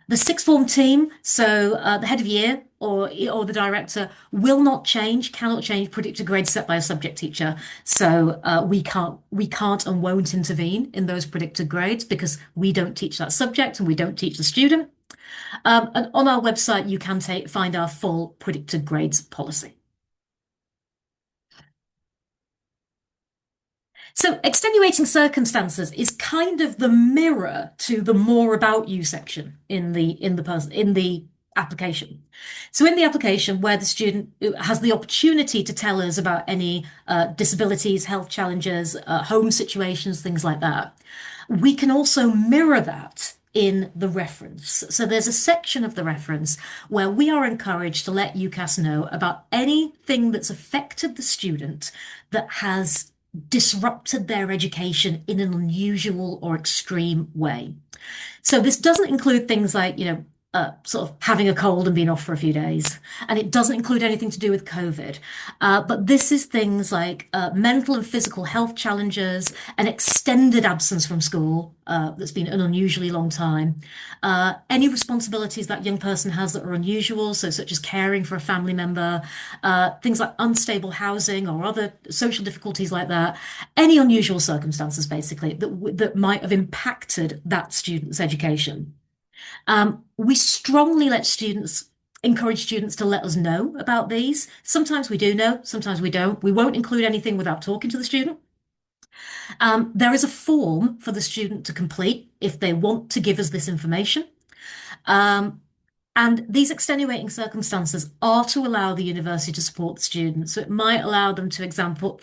Speaker 1: The sixth form team, so the head of year or the director will not change, cannot change predicted grades set by a subject teacher. So we can't and won't intervene in those predicted grades because we don't teach that subject and we don't teach the student. And on our website, you can find our full predicted grades policy. So extenuating circumstances is kind of the mirror to the more about you section in the application. So in the application where the student has the opportunity to tell us about any disabilities, health challenges, home situations, things like that, we can also mirror that in the reference. So there's a section of the reference where we are encouraged to let UCAS know about anything that's affected the student that has disrupted their education in an unusual or extreme way. So this doesn't include things like, sort of having a cold and being off for a few days. And it doesn't include anything to do with COVID. But this is things like mental and physical health challenges, an extended absence from school that's been an unusually long time, any responsibilities that young person has that are unusual, so such as caring for a family member, things like unstable housing or other social difficulties like that, any unusual circumstances basically that might have impacted that student's education. We strongly encourage students to let us know about these. Sometimes we do know, sometimes we don't. We won't include anything without talking to the student. There is a form for the student to complete if they want to give us this information. Um, and these extenuating circumstances are to allow the university to support the student. So it might allow them for example,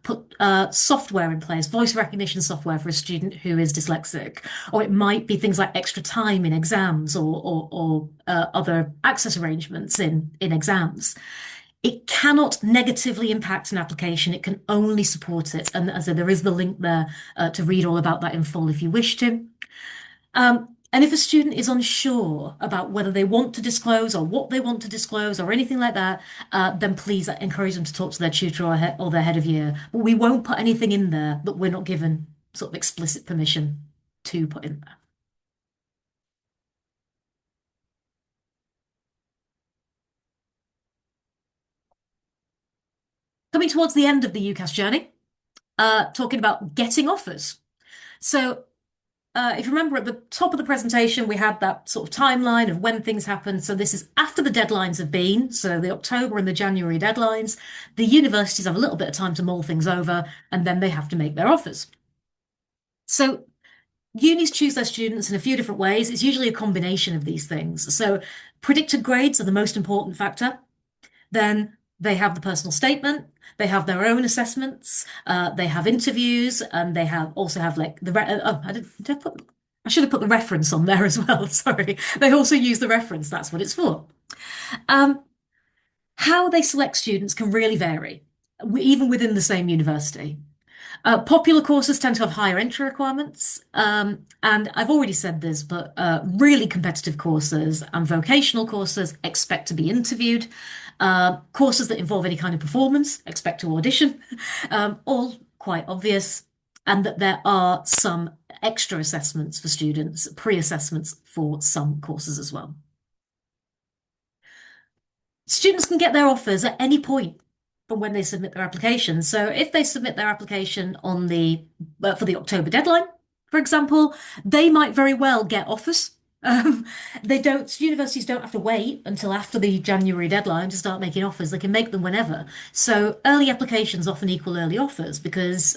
Speaker 1: put software in place, voice recognition software for a student who is dyslexic, or it might be things like extra time in exams or other access arrangements in exams. It cannot negatively impact an application. It can only support it. And as I said, there is the link there to read all about that in full if you wish to. And if a student is unsure about whether they want to disclose or what they want to disclose or anything like that, then please encourage them to talk to their tutor or their head of year. But we won't put anything in there that we're not given sort of explicit permission to put in there. Coming towards the end of the UCAS journey, talking about getting offers. So if you remember at the top of the presentation, we had that sort of timeline of when things happen. So this is after the deadlines have been, so the October and the January deadlines. The universities have a little bit of time to mull things over, and then they have to make their offers. So unis choose their students in a few different ways. It's usually a combination of these things. So predicted grades are the most important factor. Then they have the personal statement, they have their own assessments, they have interviews, and they have also have like I should have put the reference on there as well. Sorry. They also use the reference. That's what it's for. Um, how they select students can really vary, even within the same university. Popular courses tend to have higher entry requirements. And I've already said this, but really competitive courses and vocational courses expect to be interviewed. Courses that involve any kind of performance expect to audition. All quite obvious. And that there are some extra assessments for students, pre-assessments for some courses as well. Students can get their offers at any point from when they submit their application. So if they submit their application on the for the October deadline, for example, they might very well get offers. They don't, universities don't have to wait until after the January deadline to start making offers. They can make them whenever. So early applications often equal early offers because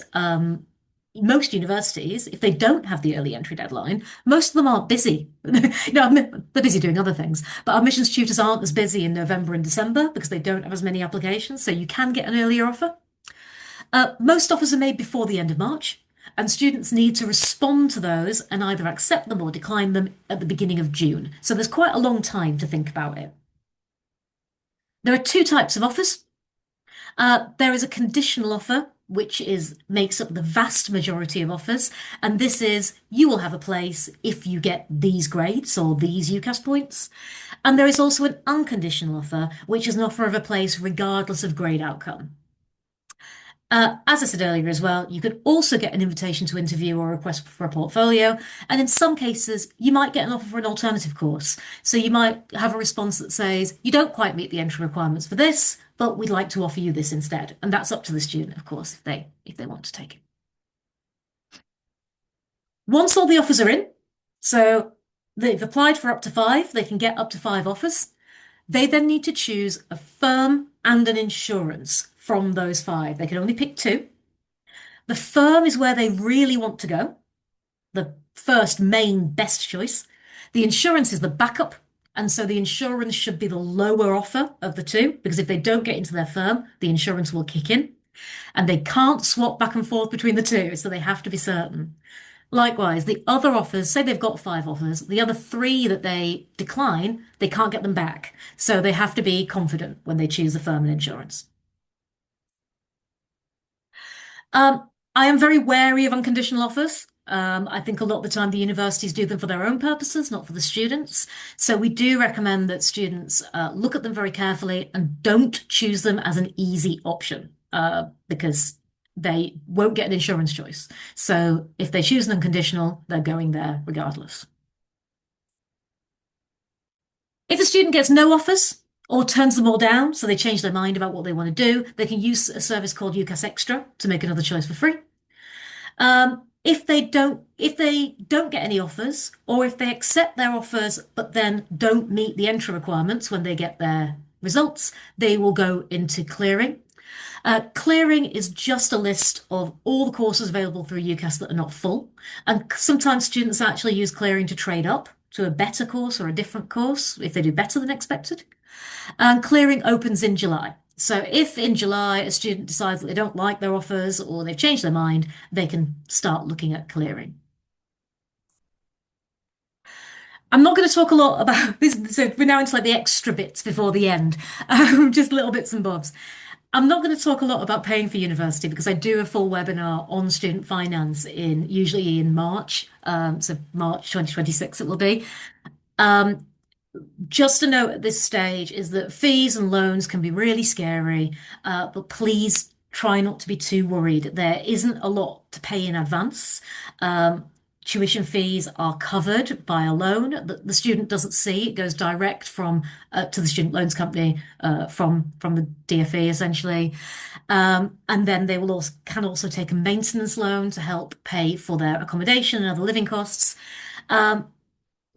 Speaker 1: most universities, if they don't have the early entry deadline, most of them aren't busy. They're busy doing other things. But our admissions tutors aren't as busy in November and December because they don't have as many applications. So you can get an earlier offer. Most offers are made before the end of March, and students need to respond to those and either accept them or decline them at the beginning of June. So there's quite a long time to think about it. There are two types of offers. There is a conditional offer, which makes up the vast majority of offers. And this is you will have a place if you get these grades or these UCAS points. And there is also an unconditional offer, which is an offer of a place regardless of grade outcome. As I said earlier as well, you could also get an invitation to interview or request for a portfolio. And in some cases, you might get an offer for an alternative course. So you might have a response that says, you don't quite meet the entry requirements for this, but we'd like to offer you this instead. And that's up to the student, of course, if they want to take it. Once all the offers are in, so they've applied for up to five, they can get up to five offers. They then need to choose a firm and an insurance from those five. They can only pick two. The firm is where they really want to go, the first main best choice. The insurance is the backup. And so the insurance should be the lower offer of the two, because if they don't get into their firm, the insurance will kick in. And they can't swap back and forth between the two, so they have to be certain. Likewise, the other offers, say they've got five offers, the other three that they decline, they can't get them back. So they have to be confident when they choose a firm and insurance. I am very wary of unconditional offers. I think a lot of the time the universities do them for their own purposes, not for the students. So we do recommend that students look at them very carefully and don't choose them as an easy option because they won't get an insurance choice. So if they choose an unconditional, they're going there regardless. If a student gets no offers or turns them all down, so they change their mind about what they want to do, they can use a service called UCAS Extra to make another choice for free. If they don't get any offers, or if they accept their offers but then don't meet the entry requirements when they get their results, they will go into clearing. Clearing is just a list of all the courses available through UCAS that are not full. And sometimes students actually use clearing to trade up to a better course or a different course if they do better than expected. And clearing opens in July. So if in July a student decides that they don't like their offers or they've changed their mind, they can start looking at clearing. I'm not going to talk a lot about this. So we're now into like the extra bits before the end, just little bits and bobs. I'm not going to talk a lot about paying for university because I do a full webinar on student finance in usually in March, so March 2026 it will be. Um, just a note at this stage is that fees and loans can be really scary, but please try not to be too worried. There isn't a lot to pay in advance. Um, Tuition fees are covered by a loan that the student doesn't see. It goes direct from to the student loans company from the DFE essentially. And then they will also can also take a maintenance loan to help pay for their accommodation and other living costs. Um,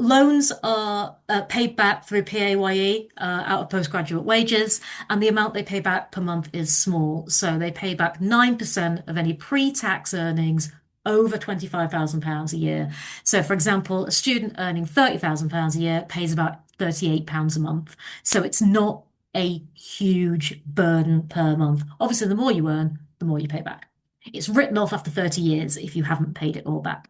Speaker 1: Loans are paid back through PAYE out of postgraduate wages, and the amount they pay back per month is small. So they pay back 9% of any pre-tax earnings over £25,000 a year. So, for example, a student earning £30,000 a year pays about £38 a month. So it's not a huge burden per month. Obviously, the more you earn, the more you pay back. It's written off after 30 years if you haven't paid it all back.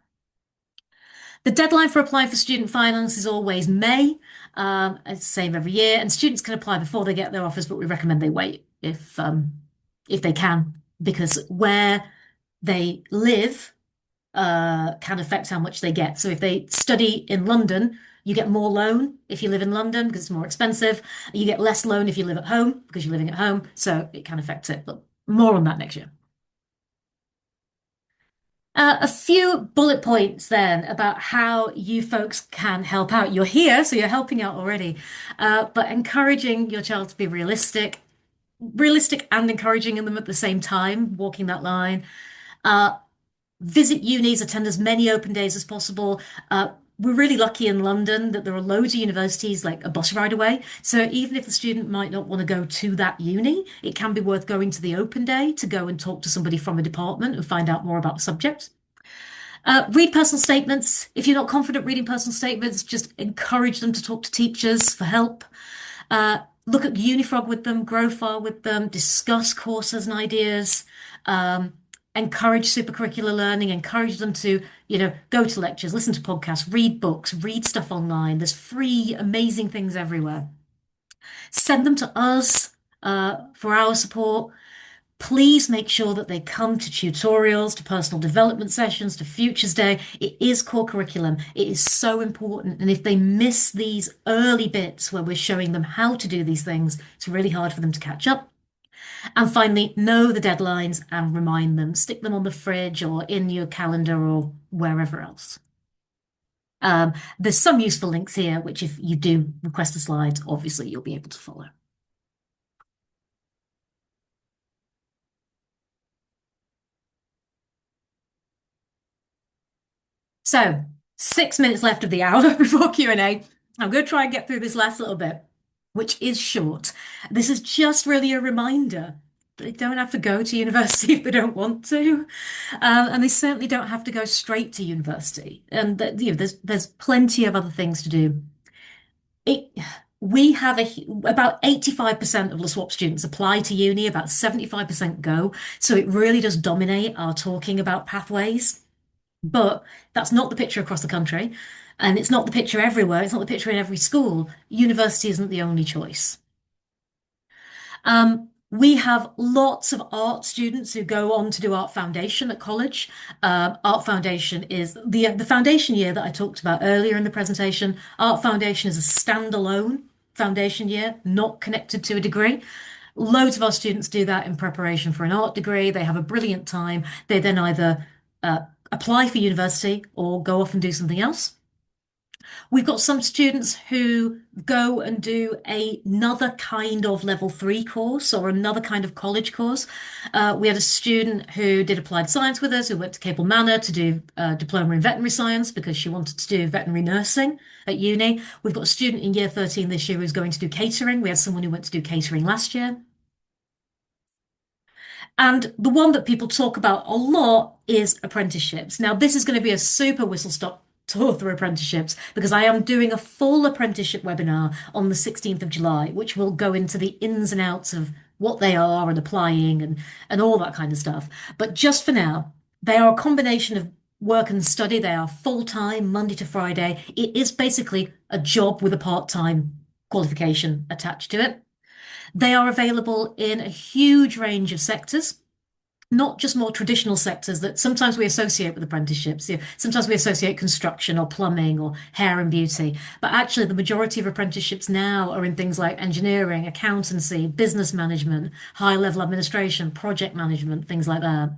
Speaker 1: The deadline for applying for student finance is always May. It's the same every year, and students can apply before they get their offers, but we recommend they wait if they can, because where they live can affect how much they get. So if they study in London, you get more loan if you live in London because it's more expensive. You get less loan if you live at home because you're living at home. So it can affect it, but more on that next year. A few bullet points then about how you folks can help out. You're here, so you're helping out already, but encouraging your child to be realistic and encouraging them at the same time, walking that line. Uh, Visit unis, attend as many open days as possible. We're really lucky in London that there are loads of universities like a bus ride away. So even if the student might not want to go to that uni, it can be worth going to the open day to go and talk to somebody from a department and find out more about the subject. Read personal statements. If you're not confident reading personal statements, just encourage them to talk to teachers for help. Look at Unifrog with them, GrowFar with them, discuss courses and ideas. Encourage supercurricular learning, encourage them to, go to lectures, listen to podcasts, read books, read stuff online. There's free, amazing things everywhere. Send them to us for our support. Please make sure that they come to tutorials, to personal development sessions, to Futures Day. It is core curriculum. It is so important. And if they miss these early bits where we're showing them how to do these things, it's really hard for them to catch up. And finally, know the deadlines and remind them. Stick them on the fridge or in your calendar or wherever else. There's some useful links here, which if you do request the slides, obviously you'll be able to follow. So 6 minutes left of the hour before Q&A. I'm going to try and get through this last little bit, which is short. This is just really a reminder. They don't have to go to university if they don't want to, and they certainly don't have to go straight to university. And there's plenty of other things to do. We have about 85% of LaSwap students apply to uni, about 75% go. So it really does dominate our talking about pathways. But that's not the picture across the country, and it's not the picture everywhere. It's not the picture in every school. University isn't the only choice. We have lots of art students who go on to do Art Foundation at college. Art Foundation is the foundation year that I talked about earlier in the presentation. Art Foundation is a standalone foundation year, not connected to a degree. Loads of our students do that in preparation for an art degree. They have a brilliant time. They then either apply for university or go off and do something else. We've got some students who go and do another kind of level three course or another kind of college course. We had a student who did applied science with us who went to Capel Manor to do a diploma in veterinary science because she wanted to do veterinary nursing at uni. We've got a student in year 13 this year who's going to do catering. We had someone who went to do catering last year. And the one that people talk about a lot is apprenticeships. Now, this is going to be a super whistle stop tour through apprenticeships because I am doing a full apprenticeship webinar on the 16th of July, which will go into the ins and outs of what they are and applying and all that kind of stuff. But just for now, they are a combination of work and study. They are full-time, Monday to Friday. It is basically a job with a part-time qualification attached to it. They are available in a huge range of sectors, not just more traditional sectors that sometimes we associate with apprenticeships. You know, sometimes we associate construction or plumbing or hair and beauty, but actually the majority of apprenticeships now are in things like engineering, accountancy, business management, high level administration, project management, things like that.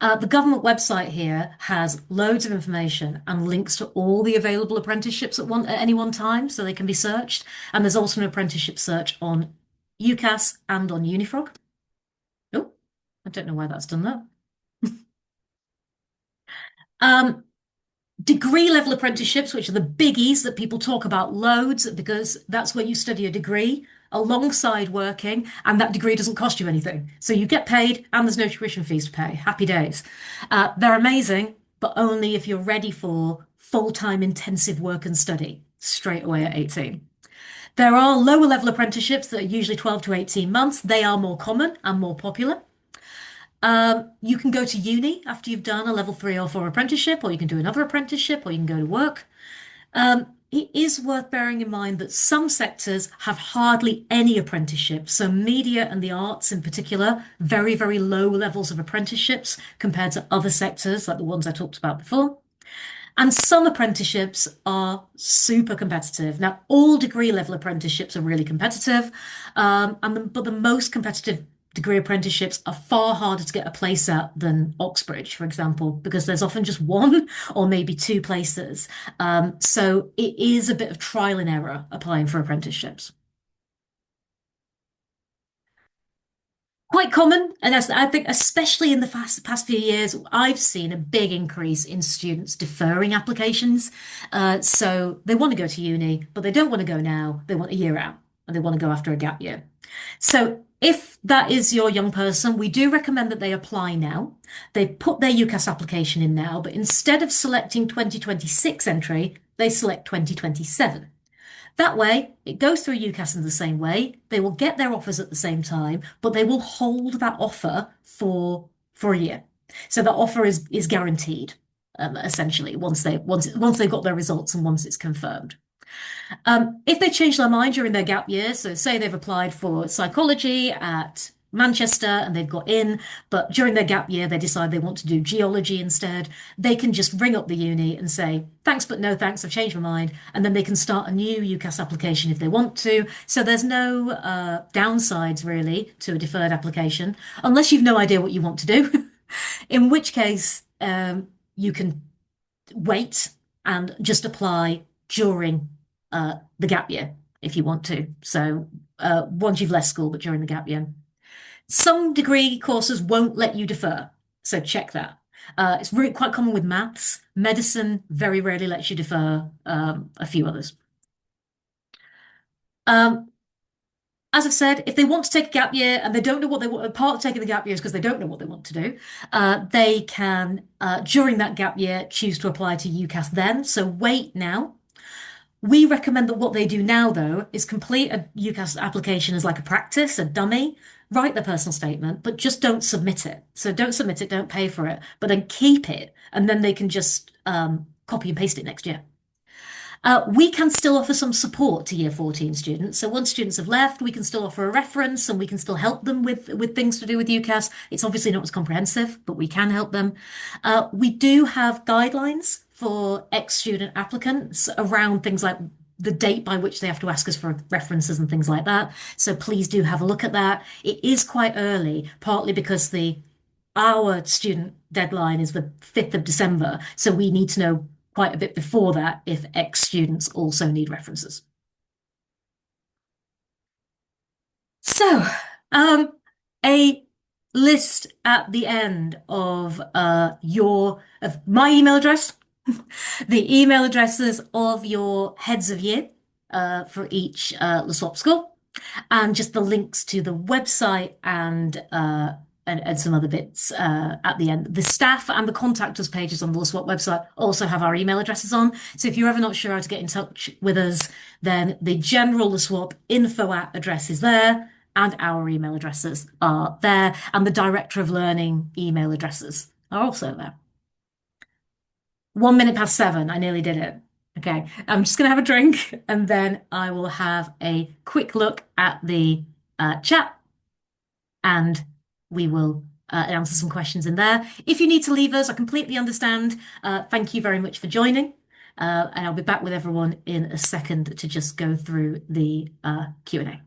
Speaker 1: The government website here has loads of information and links to all the available apprenticeships at any one time, so they can be searched. And there's also an apprenticeship search on UCAS and on Unifrog. Oh, I don't know why that's done that. Um, Degree level apprenticeships, which are the biggies that people talk about loads because that's where you study a degree alongside working, and that degree doesn't cost you anything. So you get paid and there's no tuition fees to pay. Happy days. They're amazing, but only if you're ready for full-time intensive work and study straight away at 18. There are lower level apprenticeships that are usually 12 to 18 months. They are more common and more popular. You can go to uni after you've done a level three or four apprenticeship, or you can do another apprenticeship, or you can go to work. It is worth bearing in mind that some sectors have hardly any apprenticeships. So media and the arts in particular, very, very low levels of apprenticeships compared to other sectors like the ones I talked about before. And some apprenticeships are super competitive. Now, all degree level apprenticeships are really competitive, but the most competitive degree apprenticeships are far harder to get a place at than Oxbridge, for example, because there's often just one or maybe two places. So it is a bit of trial and error applying for apprenticeships. Quite common, and I think especially in the past few years, I've seen a big increase in students deferring applications. So they want to go to uni, but they don't want to go now. They want a year out, and they want to go after a gap year. So if that is your young person, we do recommend that they apply now. They put their UCAS application in now, but instead of selecting 2026 entry, they select 2027. That way, it goes through UCAS in the same way. They will get their offers at the same time, but they will hold that offer for a year. So that offer is guaranteed, essentially, once they've got their results and once it's confirmed. If they change their mind during their gap year, so say they've applied for psychology at Manchester and they've got in, but during their gap year they decide they want to do geology instead, they can just ring up the uni and say, thanks, but no thanks, I've changed my mind. And then they can start a new UCAS application if they want to. So there's no downsides really to a deferred application, unless you've no idea what you want to do, in which case you can wait and just apply during the gap year if you want to. So once you've left school, but during the gap year. Some degree courses won't let you defer, so check that. It's really quite common with maths. Medicine very rarely lets you defer, a few others. Um, as I've said, if they want to take a gap year and they don't know what they want, part of taking the gap year is because they don't know what they want to do, they can, during that gap year, choose to apply to UCAS then. So wait now. We recommend that what they do now, though, is complete a UCAS application as like a practice, a dummy, write their personal statement, but just don't submit it. So don't submit it, don't pay for it, but then keep it, and then they can just copy and paste it next year. We can still offer some support to year 14 students. So once students have left, we can still offer a reference and we can still help them with things to do with UCAS. It's obviously not as comprehensive, but we can help them. We do have guidelines for ex-student applicants around things like the date by which they have to ask us for references and things like that. So please do have a look at that. It is quite early, partly because our student deadline is the 5th of December. So we need to know quite a bit before that if ex-students also need references. So, um, a list at the end of your of my email address, the email addresses of your heads of year for each LeSwap school, and just the links to the website and some other bits at the end. The staff and the contact us pages on the LeSwap website also have our email addresses on. So if you're ever not sure how to get in touch with us, then the general LeSwap info at address is there. And our email addresses are there, and the Director of Learning email addresses are also there. 1 minute past 7. I nearly did it. Okay, I'm just gonna have a drink and then I will have a quick look at the chat and we will answer some questions in there. If you need to leave us, I completely understand. Thank you very much for joining. And I'll be back with everyone in a second to just go through the Q&A.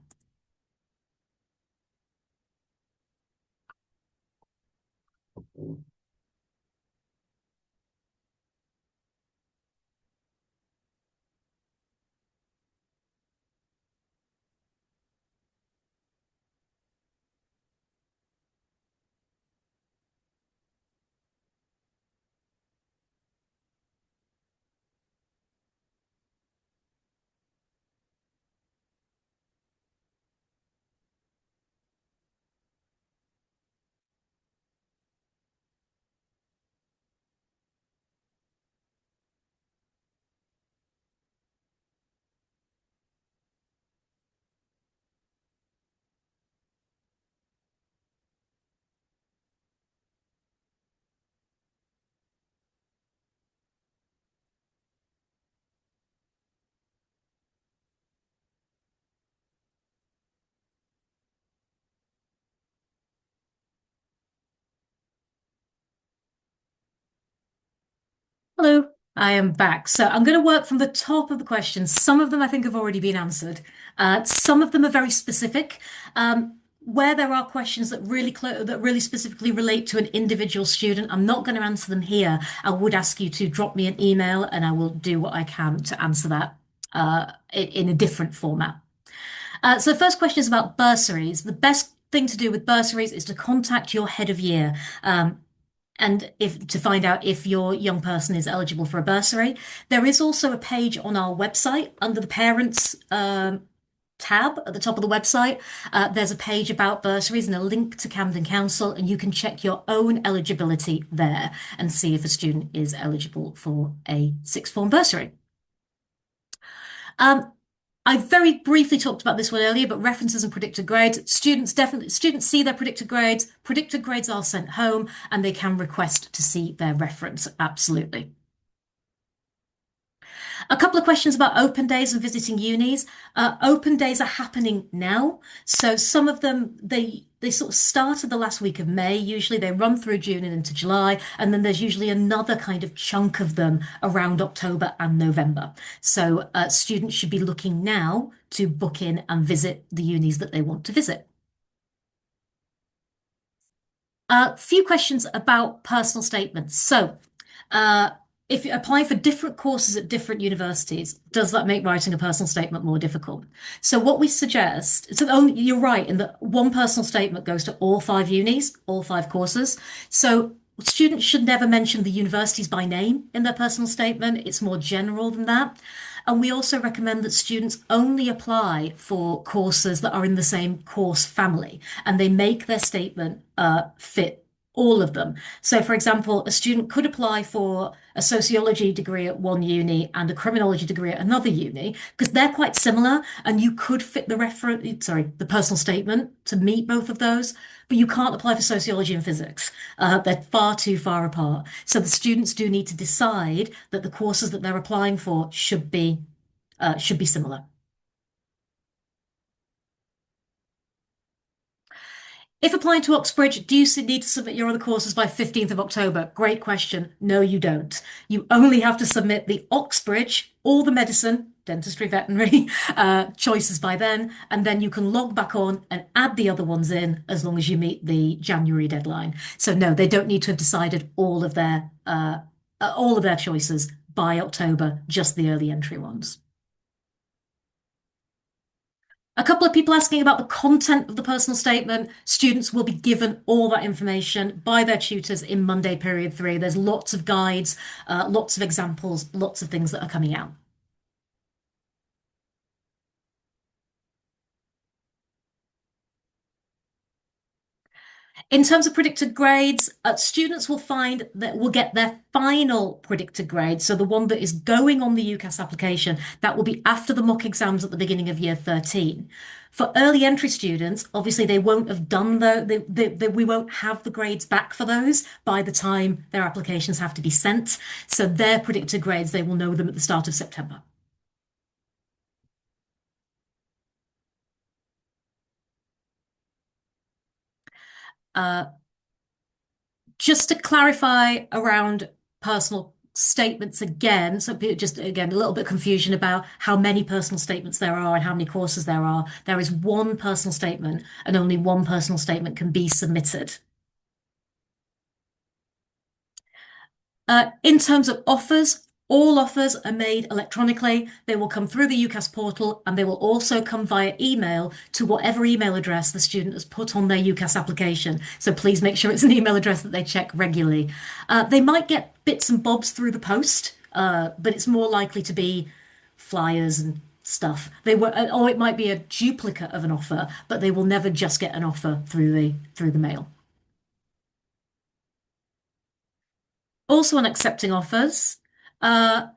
Speaker 1: Hello, I am back. So I'm going to work from the top of the questions. Some of them I think have already been answered. Some of them are very specific. Where there are questions that really specifically relate to an individual student, I'm not going to answer them here. I would ask you to drop me an email, and I will do what I can to answer that in a different format. So the first question is about bursaries. The best thing to do with bursaries is to contact your head of year. And if to find out if your young person is eligible for a bursary. There is also a page on our website under the parents tab at the top of the website. There's a page about bursaries and a link to Camden Council, and you can check your own eligibility there and see if a student is eligible for a sixth form bursary. I very briefly talked about this one earlier, but references and predicted grades. Students see their predicted grades. Predicted grades are sent home and they can request to see their reference. Absolutely. A couple of questions about open days and visiting unis. Open days are happening now. So some of them, they sort of start at the last week of May. Usually they run through June and into July. And then there's usually another kind of chunk of them around October and November. So students should be looking now to book in and visit the unis that they want to visit. A few questions about personal statements. So, if you're applying for different courses at different universities, does that make writing a personal statement more difficult? So what we suggest, you're right in that one personal statement goes to all 5 unis, all 5 courses. So students should never mention the universities by name in their personal statement. It's more general than that. And we also recommend that students only apply for courses that are in the same course family, and they make their statement fit all of them. So, for example, a student could apply for a sociology degree at one uni and a criminology degree at another uni because they're quite similar, and you could fit the personal statement to meet both of those, but you can't apply for sociology and physics. They're far too far apart. So the students do need to decide that the courses that they're applying for should be similar. If applying to Oxbridge, do you need to submit your other courses by 15th of October? Great question. No, you don't. You only have to submit the Oxbridge, all the medicine, dentistry, veterinary choices by then, and then you can log back on and add the other ones in as long as you meet the January deadline. So no, they don't need to have decided all of their choices by October, just the early entry ones. A couple of people asking about the content of the personal statement. Students will be given all that information by their tutors in Monday period 3. There's lots of guides, lots of examples, lots of things that are coming out. In terms of predicted grades, students will find that will get their final predicted grade. So the one that is going on the UCAS application, that will be after the mock exams at the beginning of year 13. For early entry students, obviously they won't have done we won't have the grades back for those by the time their applications have to be sent. So their predicted grades, they will know them at the start of September. Uh, Just to clarify around personal statements again, so just again, a little bit of confusion about how many personal statements there are and how many courses there are. There is one personal statement and only one personal statement can be submitted. In terms of offers, all offers are made electronically. They will come through the UCAS portal and they will also come via email to whatever email address the student has put on their UCAS application. So please make sure it's an email address that they check regularly. They might get bits and bobs through the post, but it's more likely to be flyers and stuff. Or it might be a duplicate of an offer, but they will never just get an offer through the mail. Also on accepting offers, so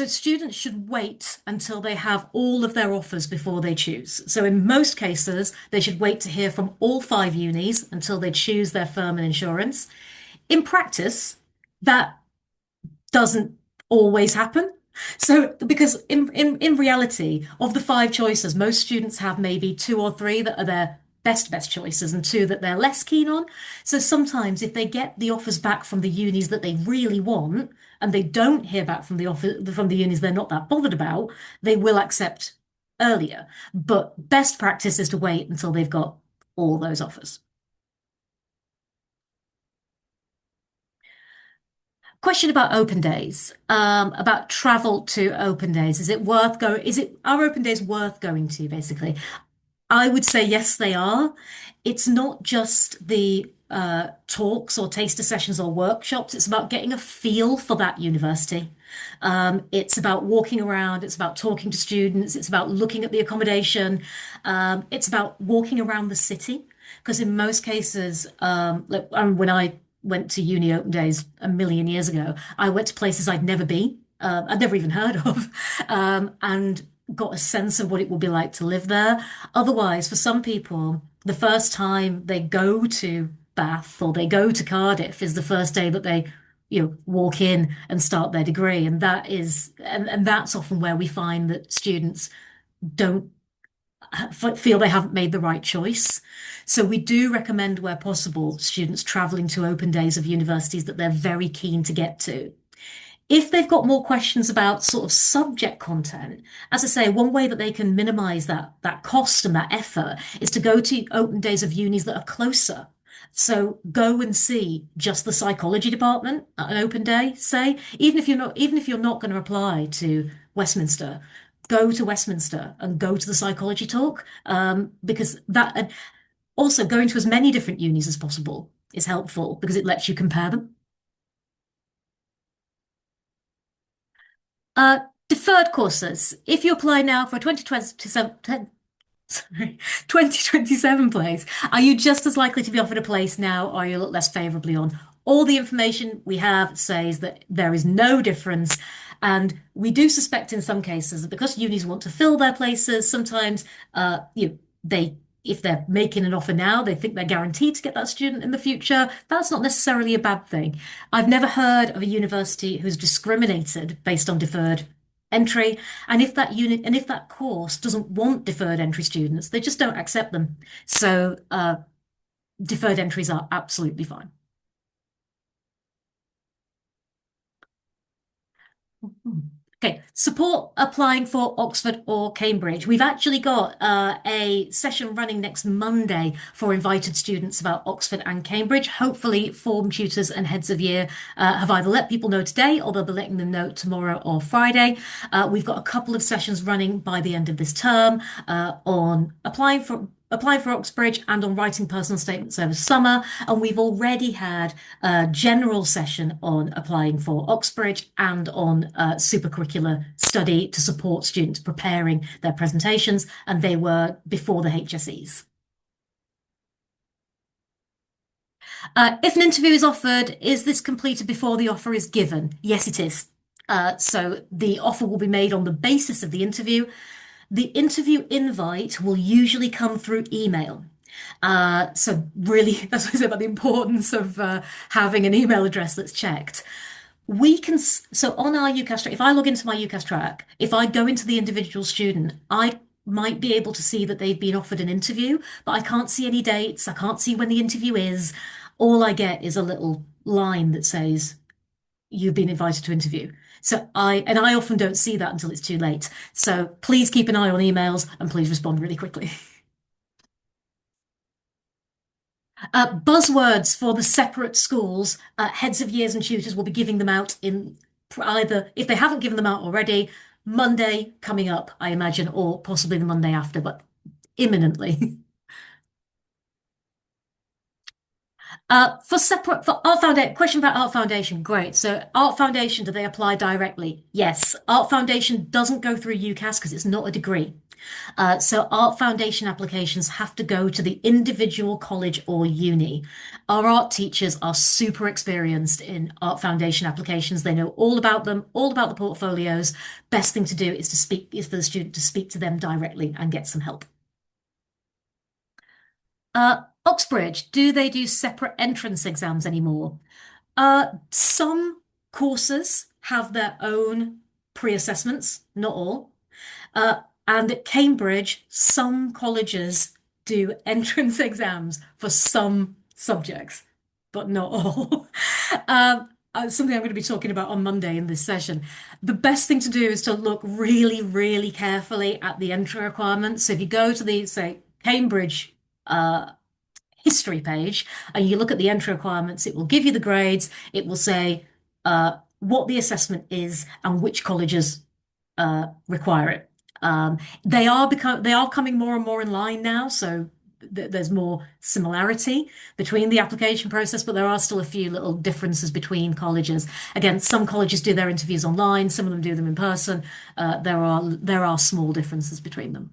Speaker 1: students should wait until they have all of their offers before they choose. So in most cases, they should wait to hear from all 5 unis until they choose their firm and insurance. In practice, that doesn't always happen. So, because in reality, of the 5 choices, most students have maybe 2 or 3 that are their best choices and 2 that they're less keen on. So sometimes if they get the offers back from the unis that they really want and they don't hear back from the unis they're not that bothered about, they will accept earlier. But best practice is to wait until they've got all those offers. Question about open days, about travel to open days. Is it worth going? Are open days worth going to, basically? I would say yes, they are. It's not just the talks or taster sessions or workshops. It's about getting a feel for that university. It's about walking around. It's about talking to students. It's about looking at the accommodation. It's about walking around the city. Because in most cases, when I went to uni open days a million years ago, I went to places I'd never been, I'd never even heard of, and got a sense of what it would be like to live there. Otherwise, for some people, the first time they go to Bath or they go to Cardiff is the first day that they, walk in and start their degree. And and that's often where we find that students don't feel they haven't made the right choice. So we do recommend, where possible, students traveling to open days of universities that they're very keen to get to. If they've got more questions about sort of subject content, as I say, one way that they can minimize that cost and that effort is to go to open days of unis that are closer. So go and see just the psychology department at an open day, say, even if you're not going to apply to Westminster, go to Westminster and go to the psychology talk, because that, and also going to as many different unis as possible is helpful because it lets you compare them. Uh, Deferred courses. If you apply now for a 2027, sorry, 2027 place, are you just as likely to be offered a place now, or are you look less favorably on? All the information we have says that there is no difference. And we do suspect in some cases that because unis want to fill their places, sometimes if they're making an offer now, they think they're guaranteed to get that student in the future. That's not necessarily a bad thing. I've never heard of a university who's discriminated based on deferred entry. And if that course doesn't want deferred entry students, they just don't accept them. So deferred entries are absolutely fine. Okay, Support applying for Oxford or Cambridge. We've actually got a session running next Monday for invited students about Oxford and Cambridge. Hopefully, form tutors and heads of year have either let people know today or they'll be letting them know tomorrow or Friday. We've got a couple of sessions running by the end of this term on applying for Oxbridge and on writing personal statements over summer. And we've already had a general session on applying for Oxbridge and on supercurricular study to support students preparing their presentations. And they were before the HSEs. If an interview is offered, is this completed before the offer is given? Yes, it is. So the offer will be made on the basis of the interview. The interview invite will usually come through email. So really, that's what I said about the importance of having an email address that's checked. So on our UCAS track, if I log into my UCAS track, if I go into the individual student, I might be able to see that they've been offered an interview, but I can't see any dates. I can't see when the interview is. All I get is a little line that says, you've been invited to interview. I often don't see that until it's too late. So please keep an eye on emails and please respond really quickly. Buzzwords for the separate schools, heads of years and tutors will be giving them out in either, if they haven't given them out already, Monday coming up, I imagine, or possibly the Monday after, but imminently. For Art Foundation, question about Art Foundation. Great. So Art Foundation, do they apply directly? Yes. Art Foundation doesn't go through UCAS because it's not a degree. So Art Foundation applications have to go to the individual college or uni. Our art teachers are super experienced in Art Foundation applications. They know all about them, all about the portfolios. Best thing to do is for the student to speak to them directly and get some help. Oxbridge, do they do separate entrance exams anymore? Some courses have their own pre-assessments, not all. And at Cambridge, some colleges do entrance exams for some subjects, but not all. Something I'm going to be talking about on Monday in this session. The best thing to do is to look really, really carefully at the entry requirements. So if you go to the, say, Cambridge history page and you look at the entry requirements, it will give you the grades. It will say what the assessment is and which colleges require it. They are coming more and more in line now, so there's more similarity between the application process, but there are still a few little differences between colleges. Again, some colleges do their interviews online, some of them do them in person. There are small differences between them.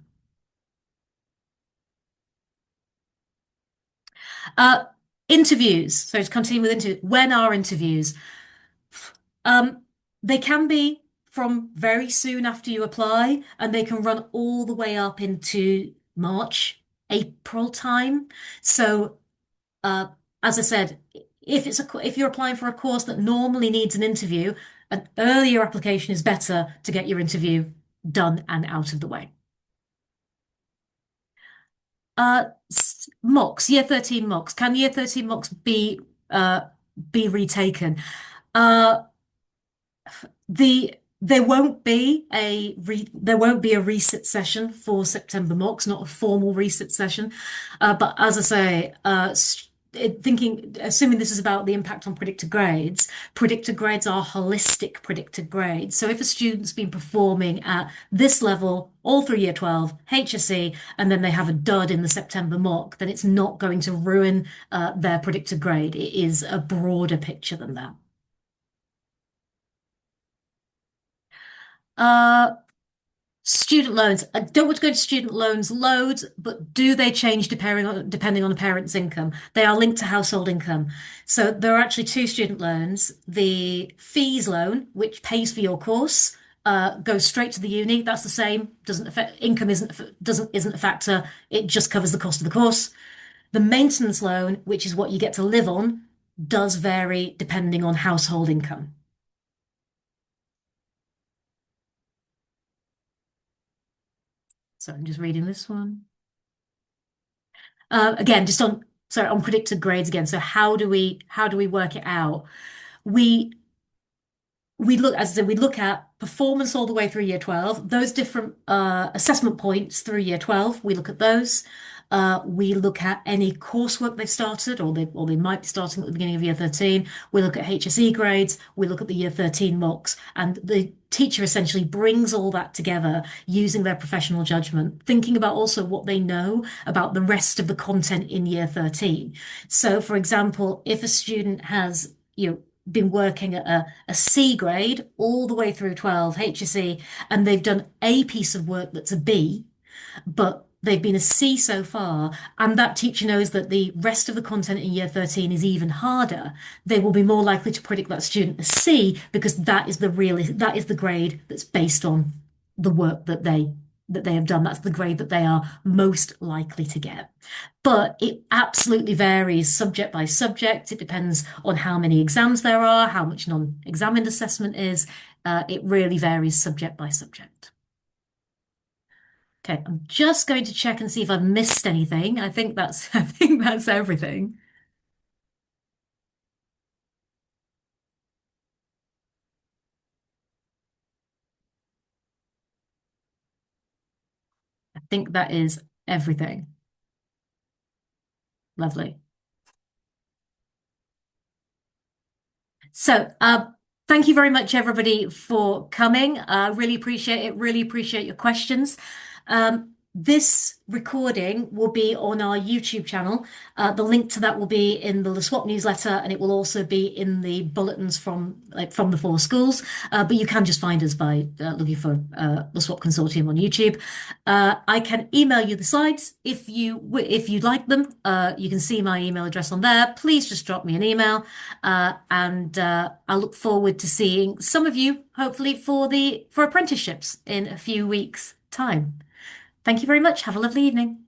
Speaker 1: Uh, Interviews. So to continue with interviews, when are interviews? Um, they can be from very soon after you apply, and they can run all the way up into March, April time. So, uh, as I said, if you're applying for a course that normally needs an interview, an earlier application is better to get your interview done and out of the way. Mocks, year 13 mocks. Can year 13 mocks be retaken? Uh, there won't be a resit session for September mocks, not a formal resit session. But as I say, assuming this is about the impact on predicted grades are holistic predicted grades. So if a student's been performing at this level all through year 12, HSE, and then they have a dud in the September mock, then it's not going to ruin their predicted grade. It is a broader picture than that. Uh, Student loans. I don't want to go to student loans loads, but do they change depending on a parent's income? They are linked to household income. So there are actually two student loans. The fees loan, which pays for your course, goes straight to the uni. That's the same. Doesn't affect income isn't a factor. It just covers the cost of the course. The maintenance loan, which is what you get to live on, does vary depending on household income. So I'm just reading this one. Again, on predicted grades again. So how do we work it out? We we look, as I said, we look at performance all the way through year 12, those different assessment points through year 12, we look at those. We look at any coursework they've started or they might be starting at the beginning of year 13. We look at HSE grades, we look at the year 13 mocks, and the teacher essentially brings all that together using their professional judgment, thinking about also what they know about the rest of the content in year 13. So, for example, if a student has, been working at a C grade all the way through 12 HSE, and they've done a piece of work that's a B, but they've been a C so far, and that teacher knows that the rest of the content in year 13 is even harder, they will be more likely to predict that student a C because that is the grade that's based on the work that they have done. That's the grade that they are most likely to get. But it absolutely varies subject by subject. It depends on how many exams there are, how much non-examined assessment is. It really varies subject by subject. Okay, I'm just going to check and see if I've missed anything. I think that's I think that's everything. I think that is everything. Lovely. So, thank you very much, everybody, for coming. Really appreciate it. Really appreciate your questions. This recording will be on our YouTube channel. The link to that will be in the LeSwap newsletter, and it will also be in the bulletins from the four schools. But you can just find us by looking for LeSwap Consortium on YouTube. I can email you the slides if you'd like them. You can see my email address on there. Please just drop me an email, and I look forward to seeing some of you, hopefully for apprenticeships in a few weeks' time. Thank you very much. Have a lovely evening.